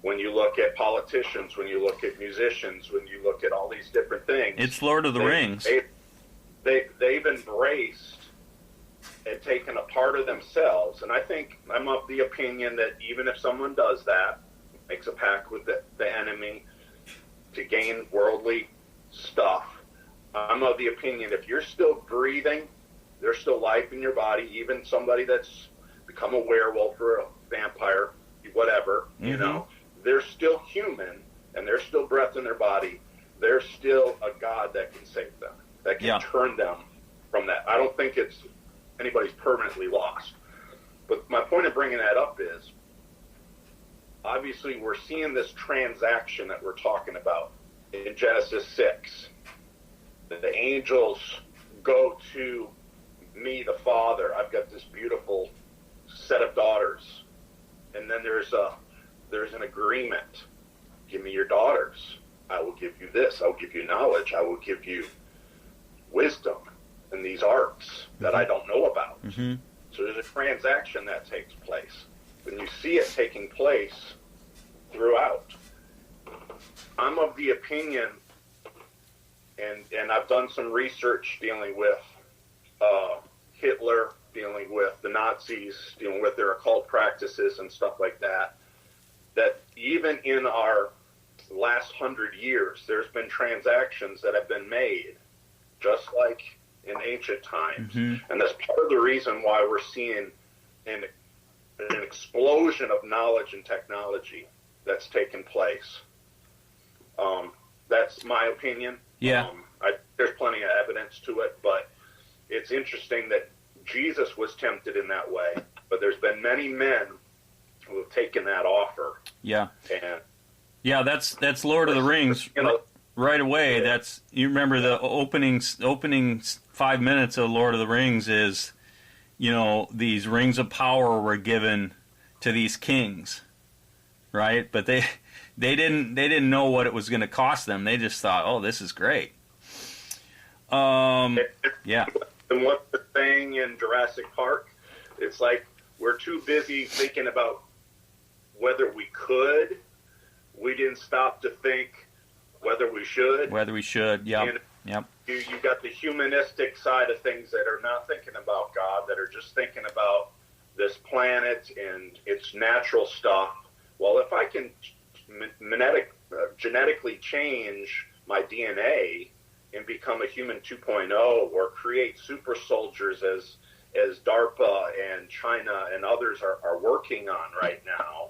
When you look at politicians, when you look at musicians, when you look at all these different things, It's Lord of the Rings. They've embraced and taken a part of themselves. And I think I'm of the opinion that even if someone does that, makes a pact with the enemy to gain worldly stuff, I'm of the opinion if you're still breathing, there's still life in your body, even somebody that's become a werewolf or a vampire, whatever, they're still human and there's still breath in their body. There's still a God that can save them, that can turn them from that. I don't think anybody's permanently lost. But my point of bringing that up is, obviously we're seeing this transaction that we're talking about in Genesis 6. The angels go to me, the Father. I've got this beautiful set of daughters. And then there's an agreement. Give me your daughters. I will give you this. I will give you knowledge. I will give you wisdom and these arts that I don't know about. Mm-hmm. So there's a transaction that takes place. When you see it taking place throughout, I'm of the opinion, and I've done some research dealing with Hitler, dealing with the Nazis, dealing with their occult practices and stuff like that, that even in our last 100 years, there's been transactions that have been made, just like in ancient times. Mm-hmm. And that's part of the reason why we're seeing an explosion of knowledge and technology that's taken place. That's my opinion. Yeah. There's plenty of evidence to it, but it's interesting that Jesus was tempted in that way, but there's been many men who have taken that offer. Yeah. And that's Lord of the Rings. Right away, you remember the opening 5 minutes of Lord of the Rings is, these rings of power were given to these kings, right? But they didn't know what it was going to cost them. They just thought, oh, this is great. Yeah. And what's the thing in Jurassic Park? It's like we're too busy thinking about whether we could. We didn't stop to think whether we should. Yep. You got the humanistic side of things that are not thinking about God, that are just thinking about this planet and its natural stuff. Well, if I can genetically change my DNA and become a human 2.0, or create super soldiers as DARPA and China and others are working on right now,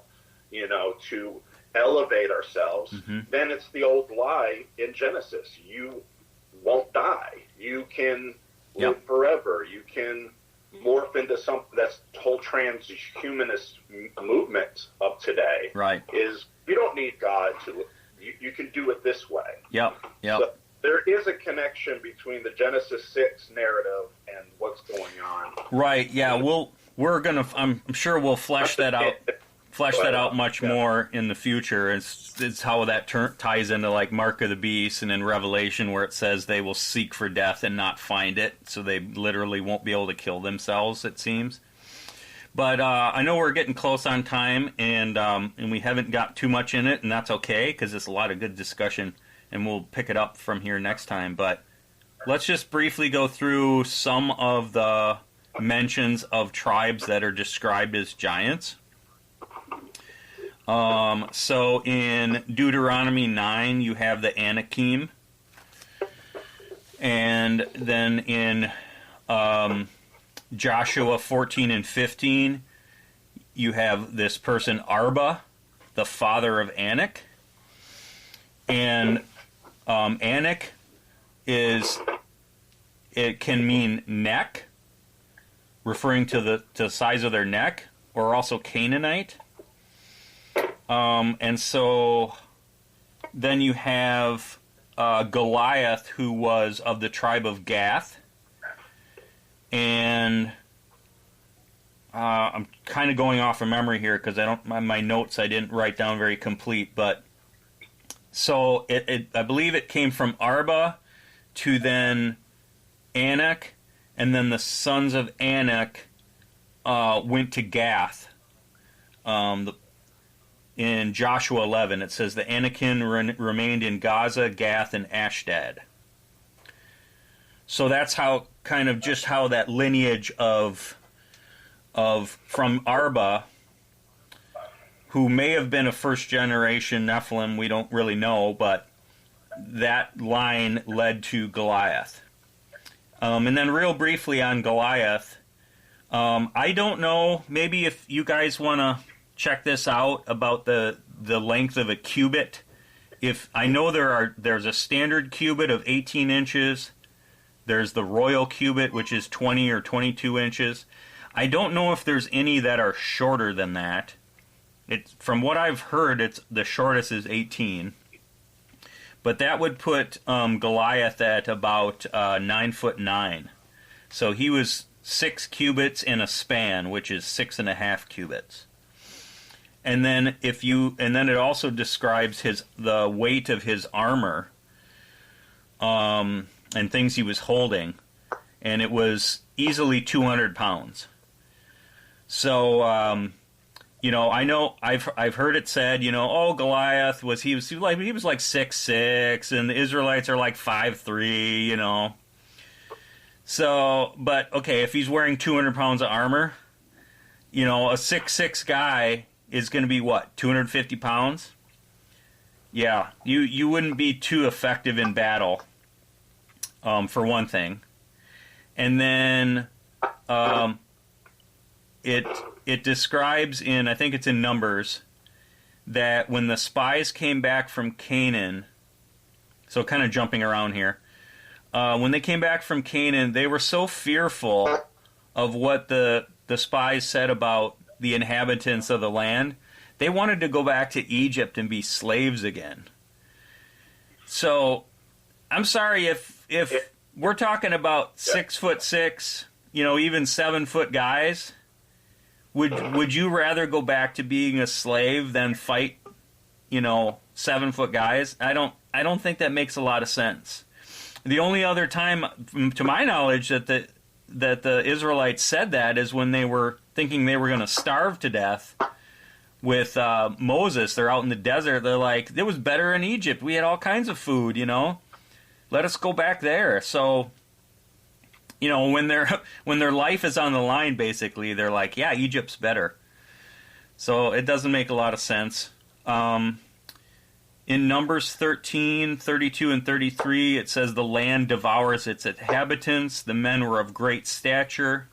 to elevate ourselves, then it's the old lie in Genesis. You won't die. You can live forever. You can morph into something. That's the whole transhumanist movement of today. Right. Is you don't need God to. You can do it this way. Yep. So there is a connection between the Genesis 6 narrative and what's going on. Right. Yeah. I'm sure we'll flesh that out. Much more in the future. It's how that ties into like Mark of the Beast and in Revelation, where it says they will seek for death and not find it, so they literally won't be able to kill themselves, it seems. But I know we're getting close on time, and we haven't got too much in it, and that's okay because it's a lot of good discussion, and we'll pick it up from here next time. But let's just briefly go through some of the mentions of tribes that are described as giants. So in Deuteronomy 9, you have the Anakim. And then in Joshua 14 and 15, you have this person Arba, the father of Anak. And Anak it can mean neck, referring to the size of their neck, or also Canaanite. And so then you have Goliath, who was of the tribe of Gath. And I'm kind of going off of memory here because my notes I didn't write down very complete, but so I believe it came from Arba to then Anak, and then the sons of Anak went to Gath. In Joshua 11, it says the Anakim remained in Gaza, Gath, and Ashdod. So that's how how that lineage of from Arba, who may have been a first generation Nephilim, we don't really know, but that line led to Goliath. And then real briefly on Goliath, I don't know, maybe if you guys want to check this out about the length of a cubit. If I know there's a standard cubit of 18 inches, there's the royal cubit, which is 20 or 22 inches. I don't know if there's any that are shorter than that. From what I've heard, the shortest is 18. But that would put Goliath at about 9'9". So he was 6 cubits in a span, which is 6.5 cubits. And then it also describes the weight of his armor, and things he was holding, and it was easily 200 pounds. So, I know I've heard it said, Goliath he was like 6'6", and the Israelites are like 5'3", So, but okay, if he's wearing 200 pounds of armor, a 6'6" guy is going to be what, 250 pounds? Yeah, you wouldn't be too effective in battle, for one thing. And then it describes I think it's in Numbers, that when the spies came back from Canaan, so kind of jumping around here, when they came back from Canaan, they were so fearful of what the spies said about the inhabitants of the land, they wanted to go back to Egypt and be slaves again. So, I'm sorry if we're talking about 6'6", even 7-foot guys. Would you rather go back to being a slave than fight, 7-foot guys? I don't think that makes a lot of sense. The only other time, to my knowledge, that the Israelites said that is when they were thinking they were going to starve to death with Moses. They're out in the desert. They're like, it was better in Egypt. We had all kinds of food, Let us go back there. So, when their life is on the line, basically, they're like, yeah, Egypt's better. So it doesn't make a lot of sense. In Numbers 13, 32, and 33, it says the land devours its inhabitants. The men were of great stature.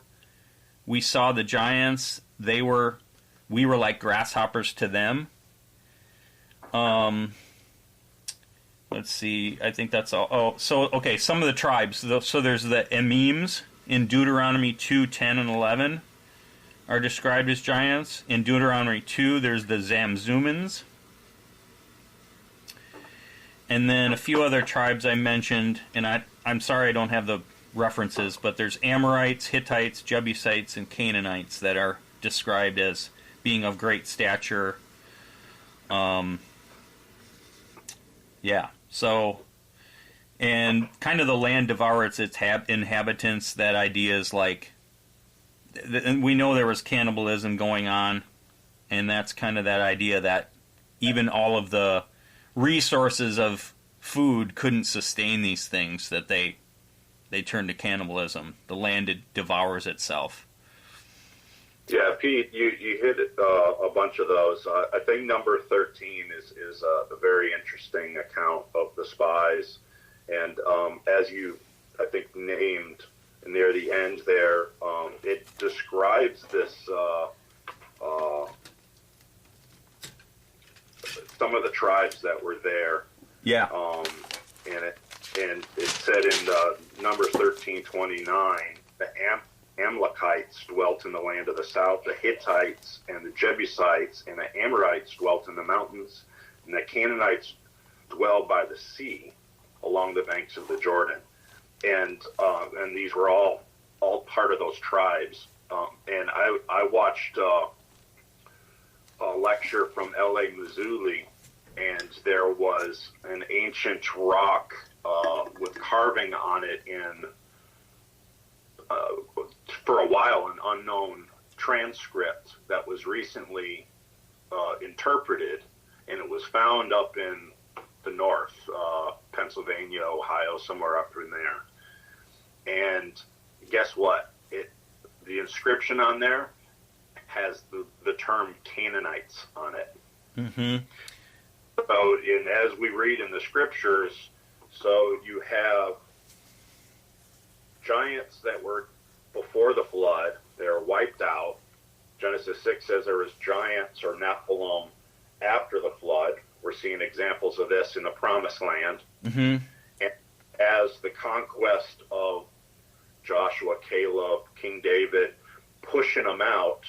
We saw the giants. We were like grasshoppers to them. Let's see. I think that's all. Oh, so, okay, some of the tribes. So there's the Emims in Deuteronomy 2, 10, and 11 are described as giants. In Deuteronomy 2, there's the Zamzumans. And then a few other tribes I mentioned, and I'm sorry I don't have the references, but there's Amorites, Hittites, Jebusites, and Canaanites that are described as being of great stature. So, and kind of the land devours its inhabitants. That idea is like, and we know there was cannibalism going on, and that's kind of that idea that even all of the resources of food couldn't sustain these things, that they turn to cannibalism. The land devours itself. Yeah, Pete, you hit a bunch of those. I think number 13 is a very interesting account of the spies. And as you, I think, named near the end there, it describes this, some of the tribes that were there. Yeah. And it said in Numbers 13:29, the Amalekites dwelt in the land of the south, the Hittites and the Jebusites and the Amorites dwelt in the mountains, and the Canaanites dwelled by the sea along the banks of the Jordan. And these were all part of those tribes and I watched a lecture from L.A. Missouli, and there was an ancient rock with carving on it in, for a while, an unknown transcript that was recently interpreted, and it was found up in the north, Pennsylvania, Ohio, somewhere up in there. And guess what? The inscription on there has the term Canaanites on it. Mm-hmm. So, as we read in the scriptures, so you have giants that were before the flood, they're wiped out. Genesis 6 says there was giants or Nephilim after the flood. We're seeing examples of this in the Promised Land. Mm-hmm. And as the conquest of Joshua, Caleb, King David, pushing them out,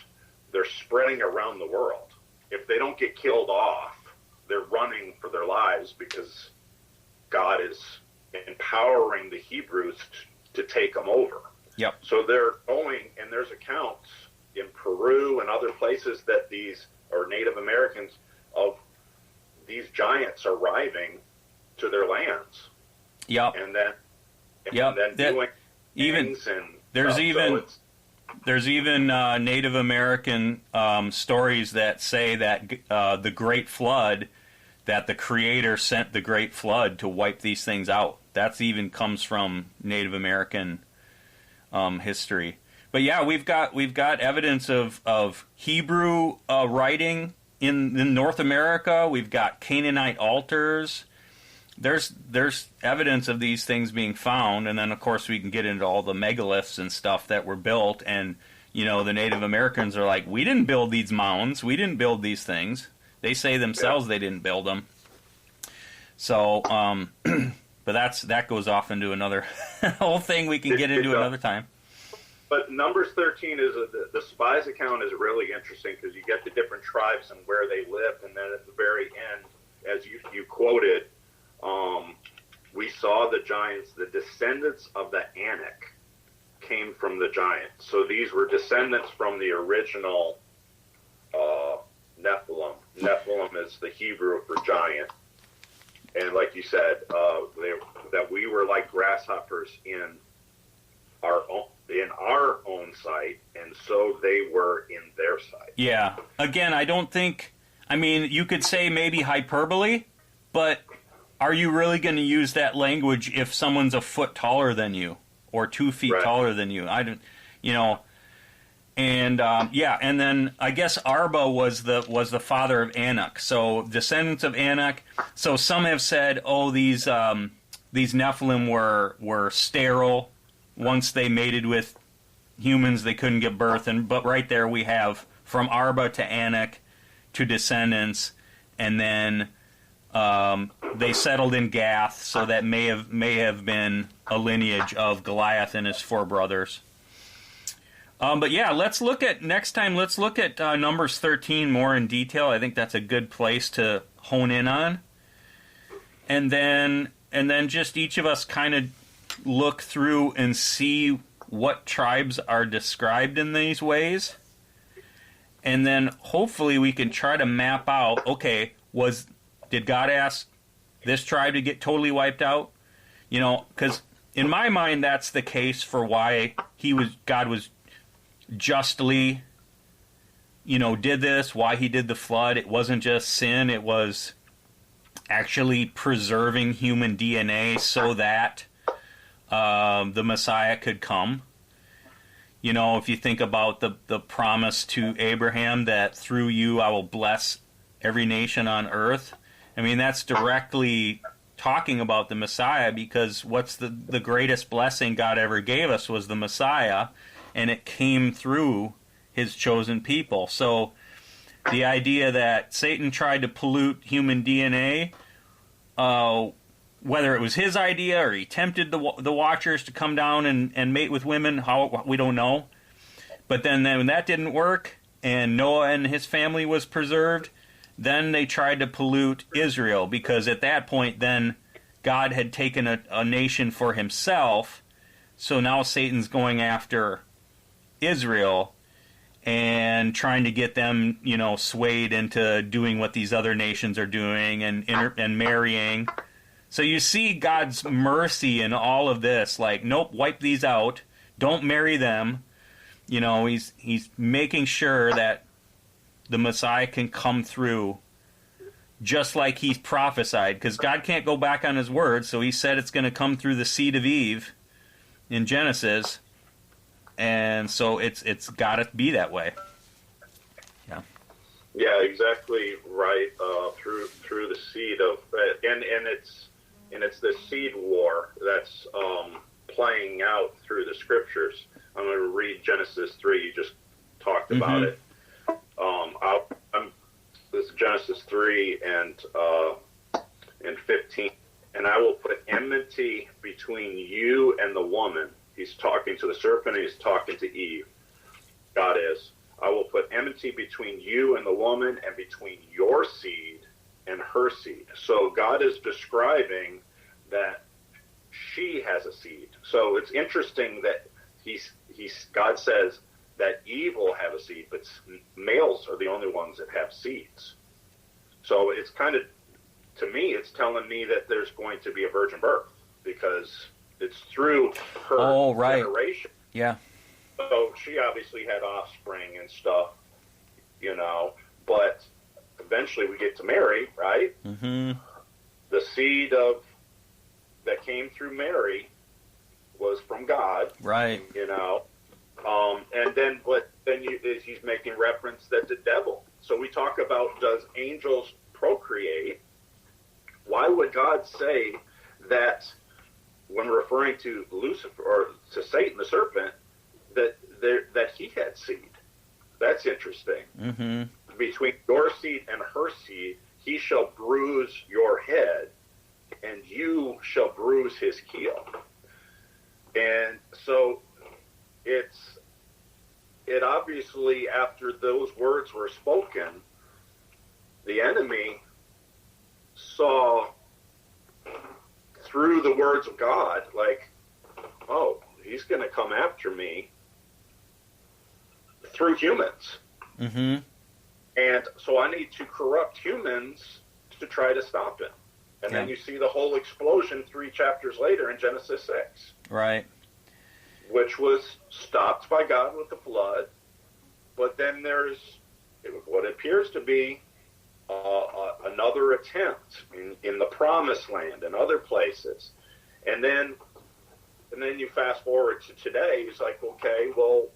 they're spreading around the world. If they don't get killed off, they're running for their lives because God is empowering the Hebrews to take them over. Yep. So they're going, and there's accounts in Peru and other places that these are Native Americans of these giants arriving to their lands. Yep. And then, yep. doing even things and there's stuff. even So there's even Native American stories that say that the Great Flood, that the Creator sent the Great Flood to wipe these things out. That even comes from Native American history. But yeah, we've got evidence of Hebrew writing in North America. We've got Canaanite altars. There's evidence of these things being found, and then of course we can get into all the megaliths and stuff that were built. And the Native Americans are like, we didn't build these mounds, we didn't build these things. They say themselves they didn't build them. So, but that goes off into another whole thing we can get into another time. But Numbers 13 is the spies account is really interesting because you get the different tribes and where they lived, and then at the very end, as you quoted, we saw the giants, the descendants of the Anak came from the giants. So these were descendants from the original Nephilim. Nephilim is the Hebrew for giant. And like you said, that we were like grasshoppers in our own sight, and so they were in their sight. Yeah. Again, I don't think. I mean, you could say maybe hyperbole, but are you really going to use that language if someone's a foot taller than you or 2 feet taller than you? I don't, And and then I guess Arba was the father of Anak. So descendants of Anak. So some have said, these Nephilim were sterile. Once they mated with humans, they couldn't give birth. But right there we have from Arba to Anak to descendants, and then they settled in Gath. So that may have been a lineage of Goliath and his 4 brothers. But yeah, next time let's look at Numbers 13 more in detail. I think that's a good place to hone in on. And then just each of us kind of look through and see what tribes are described in these ways. And then hopefully we can try to map out, okay, did God ask this tribe to get totally wiped out? Because in my mind that's the case for why God was justly, did this, why he did the flood. It wasn't just sin, it was actually preserving human DNA so that the Messiah could come. If you think about the promise to Abraham that through you I will bless every nation on earth, I mean, that's directly talking about the Messiah, because what's the greatest blessing God ever gave us was the Messiah, and it came through his chosen people. So the idea that Satan tried to pollute human DNA, whether it was his idea or he tempted the Watchers to come down and mate with women, we don't know. But then when that didn't work and Noah and his family was preserved, then they tried to pollute Israel, because at that point then God had taken a nation for himself. So now Satan's going after Israel and trying to get them, swayed into doing what these other nations are doing and marrying. So you see God's mercy in all of this. Like, nope, wipe these out. Don't marry them. He's making sure that the Messiah can come through just like he's prophesied, because God can't go back on his word, so he said it's going to come through the seed of Eve in Genesis, and so it's got to be that way. Yeah, exactly right. Through the seed of and it's the seed war that's playing out through the scriptures. I'm going to read Genesis 3. You just talked about it. This is Genesis 3 and 15. And I will put enmity between you and the woman. He's talking to the serpent and he's talking to Eve. God is. I will put enmity between you and the woman and between your seed and her seed. So God is describing that she has a seed. So it's interesting that God says that Eve will have a seed, but males are the only ones that have seeds. So it's kind of, to me, it's telling me that there's going to be a virgin birth because it's through her generation. Yeah. So she obviously had offspring and stuff, but eventually we get to Mary, right? Mm-hmm. The seed that came through Mary was from God. Right. And then he's making reference that the devil. So we talk about, does angels procreate? Why would God say that when referring to Lucifer or to Satan, the serpent, that he had seed? That's interesting. Mm-hmm. Between your seed and her seed, he shall bruise your head, and you shall bruise his heel. And so it obviously, after those words were spoken, the enemy saw through the words of God, like, oh, he's going to come after me through humans. Mm-hmm. And so I need to corrupt humans to try to stop him. And then you see the whole explosion 3 chapters later in Genesis 6. Right. Which was stopped by God with the flood. But then there's what appears to be another attempt in the Promised Land and other places. And then you fast forward to today. It's like, okay, well,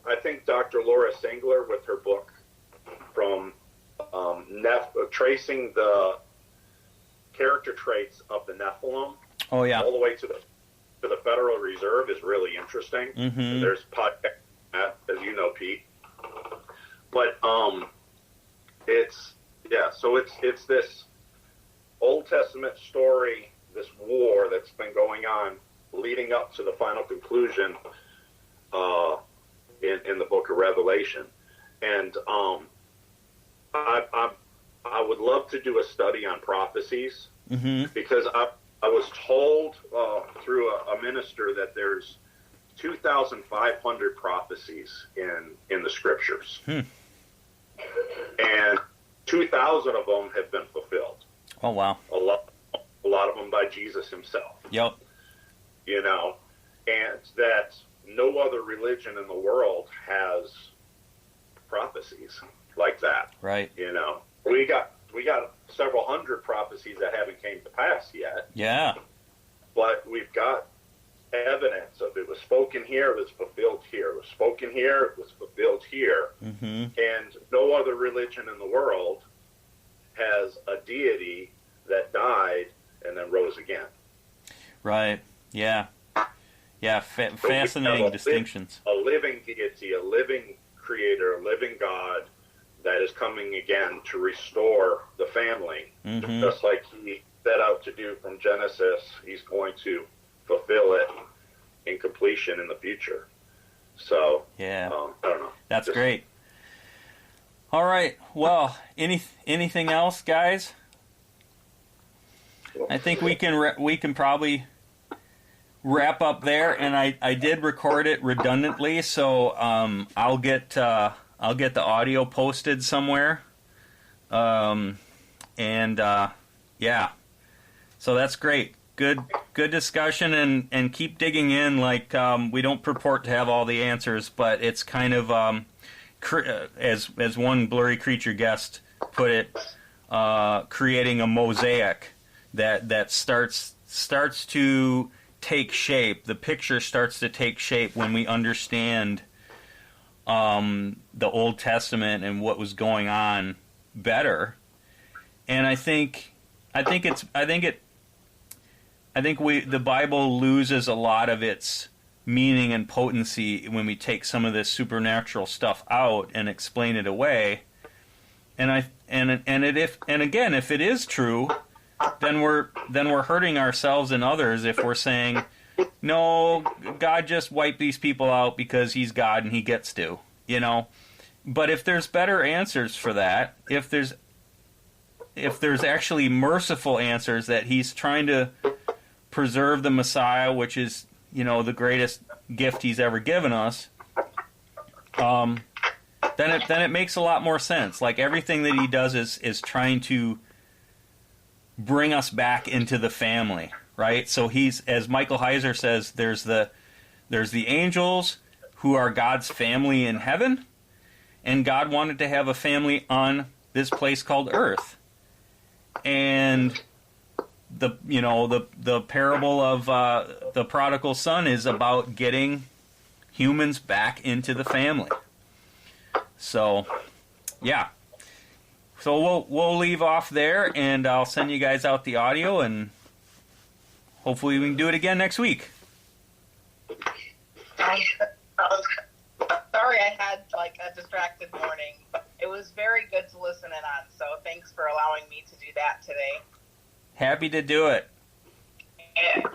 I think Dr. Laura Singler, with her book from tracing the character traits of the Nephilim, all the way to the Federal Reserve, is really interesting. Mm-hmm. There's podcast, as you know, Pete. But it's this Old Testament story, this war that's been going on, leading up to the final conclusion in the Book of Revelation, and I would love to do a study on prophecies, because I was told through a minister that there's 2,500 prophecies in the scriptures, and 2,000 of them have been fulfilled. Oh wow! A lot of them by Jesus himself. Yep. And that no other religion in the world has prophecies like that. Right. We got several hundred prophecies that haven't came to pass yet. Yeah. But we've got evidence of it was spoken here, it was fulfilled here. It was spoken here, it was fulfilled here. Mm-hmm. And no other religion in the world has a deity that died and then rose again. Right. Yeah. Yeah. Fascinating distinctions. A living deity, a living creator, a living God that is coming again to restore the family. Mm-hmm. Just like he set out to do from Genesis, he's going to fulfill it in completion in the future. So, yeah, I don't know. That's great. All right. Well, anything else, guys? I think we can probably wrap up there, and I did record it redundantly, so I'll get the audio posted somewhere, and yeah, so that's great. Good discussion, and keep digging in. Like we don't purport to have all the answers, but it's kind of as one blurry creature guest put it, creating a mosaic that starts to take shape. The picture starts to take shape when we understand the Old Testament and what was going on better. And I think the Bible loses a lot of its meaning and potency when we take some of this supernatural stuff out and explain it away. If it is true, then we're hurting ourselves and others if we're saying, no, God just wiped these people out because he's God and he gets to, But if there's better answers for that, if there's actually merciful answers that he's trying to preserve the Messiah, which is, the greatest gift he's ever given us, then it makes a lot more sense. Like everything that he does is trying to bring us back into the family, right? So he's, as Michael Heiser says, there's the angels who are God's family in heaven, and God wanted to have a family on this place called Earth. And the parable of the prodigal son is about getting humans back into the family. So, yeah. So we'll leave off there, and I'll send you guys out the audio, and hopefully we can do it again next week. Sorry I had a distracted morning, but it was very good to listen in on, so thanks for allowing me to do that today. Happy to do it. And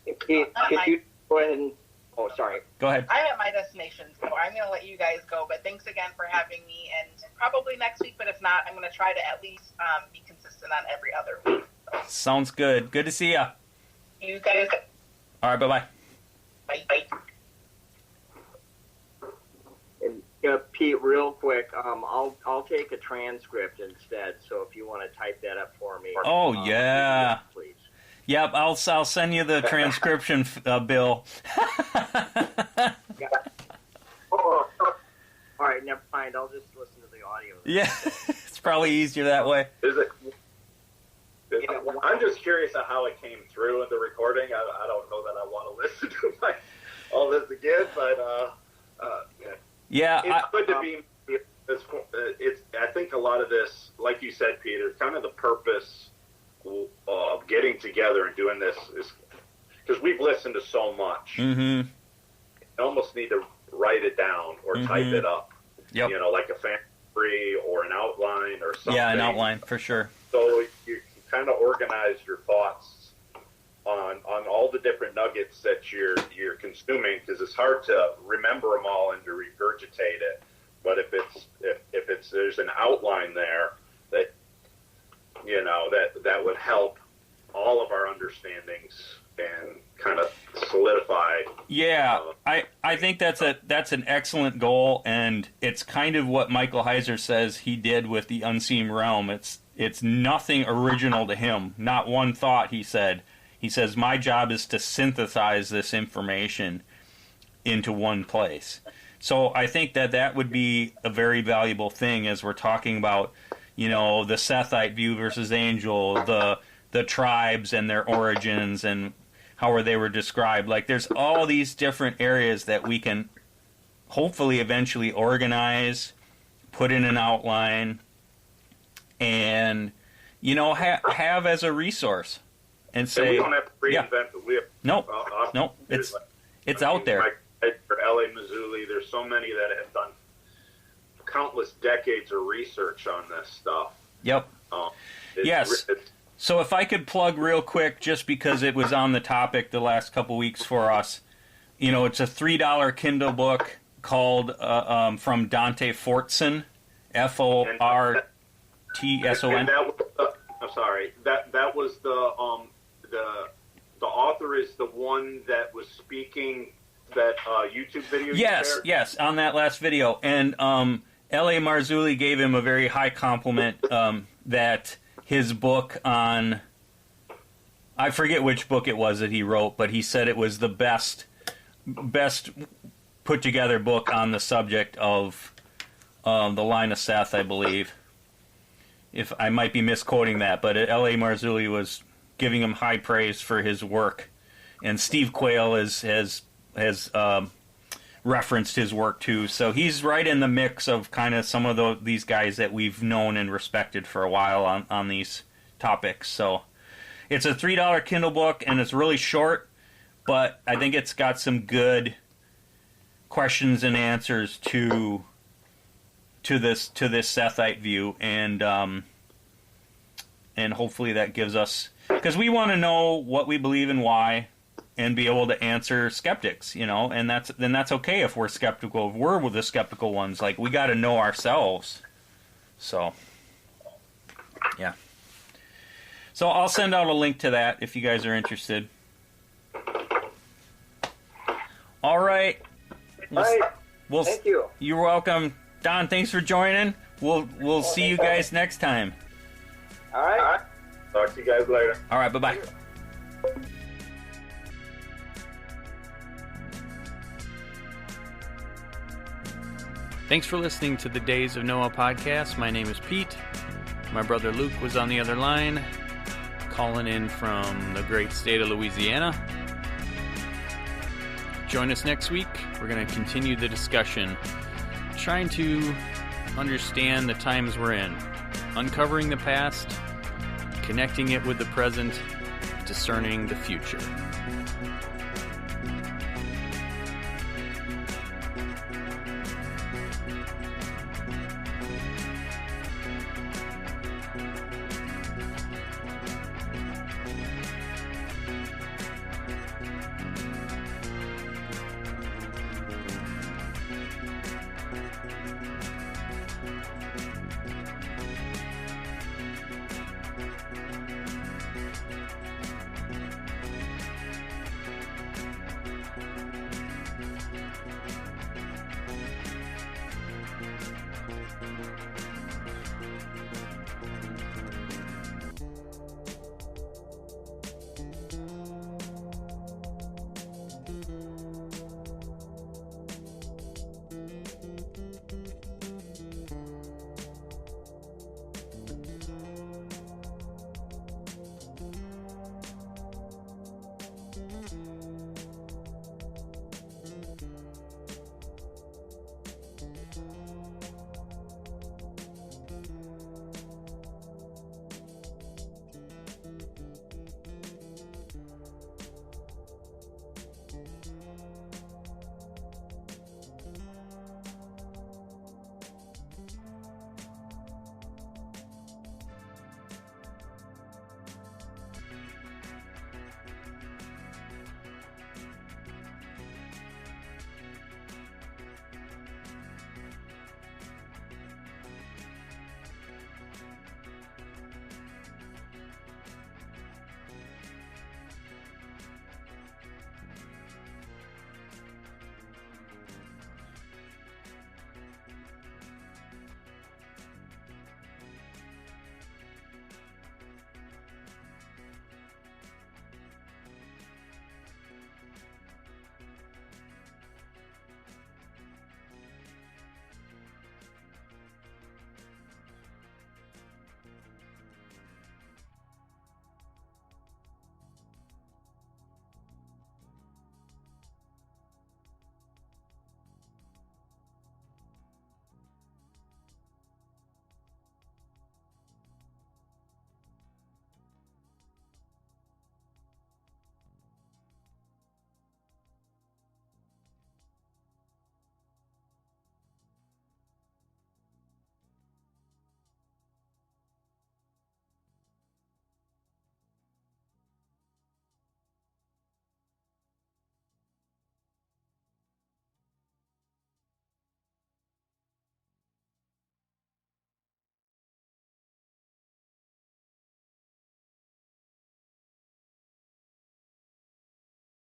If you go ahead and... Oh, sorry. Go ahead. I'm at my destination, so I'm going to let you guys go, but thanks again for having me, and probably next week, but if not, I'm going to try to at least be consistent on every other week. Sounds good. Good to see ya. You guys... All right, bye-bye. Bye. And, Pete, real quick, I'll take a transcript instead, so if you want to type that up for me. Oh, yeah. Please. Yep, I'll send you the transcription, Bill. All right, never mind. I'll just listen to the audio. Yeah, it's probably easier that way. Is it? I'm just curious of how it came through in the recording. I don't know that I want to listen to all this again, but Yeah, it's good to be. I think a lot of this, like you said, Peter, kind of the purpose of getting together and doing this is because we've listened to so much. Mm-hmm. You almost need to write it down or type it up. Yep. Like a family tree or an outline or something. Yeah, an outline for sure. So you kind of organize your thoughts on all the different nuggets that you're consuming, because it's hard to remember them all and to regurgitate it. But if there's an outline there that that would help all of our understandings and kind of solidify. Yeah, I think that's an excellent goal, and it's kind of what Michael Heiser says he did with the Unseen Realm. It's nothing original to him. Not one thought, he said. He says, my job is to synthesize this information into one place. So I think that would be a very valuable thing as we're talking about, the Sethite view versus angel, the tribes and their origins and how they were described. Like, there's all these different areas that we can hopefully eventually organize, put in an outline, and, have as a resource. And say, and we don't have to reinvent the wheel. No, it's out there. For L.A. Mazzulli, there's so many that have done countless decades of research on this stuff. Yep. Yes. So if I could plug real quick, just because it was on the topic the last couple weeks for us, it's a $3 Kindle book called From Dante Fortson, Fortson. I'm sorry. That was the the author is the one that was speaking that YouTube video. Yes, on that last video, and L.A. Marzulli gave him a very high compliment that his book on, I forget which book it was that he wrote, but he said it was the best put together book on the subject of the line of Seth, I believe. If I might be misquoting that, but L.A. Marzulli was giving him high praise for his work, and Steve Quayle has referenced his work too. So he's right in the mix of kind of some of these guys that we've known and respected for a while on these topics. So it's a $3 Kindle book, and it's really short, but I think it's got some good questions and answers to this Sethite view, and hopefully that gives us, because we want to know what we believe and why, and be able to answer skeptics, and that's okay if we're skeptical. If we're the skeptical ones, like, we got to know ourselves. So, yeah. So I'll send out a link to that if you guys are interested. All right. Thank you. You're welcome, Don. Thanks for joining. We'll see you guys next time. All right. Talk to you guys later. All right. Bye-bye. Thanks for listening to the Days of Noah podcast. My name is Pete. My brother Luke was on the other line, calling in from the great state of Louisiana. Join us next week. We're going to continue the discussion, trying to understand the times we're in, uncovering the past, connecting it with the present, discerning the future.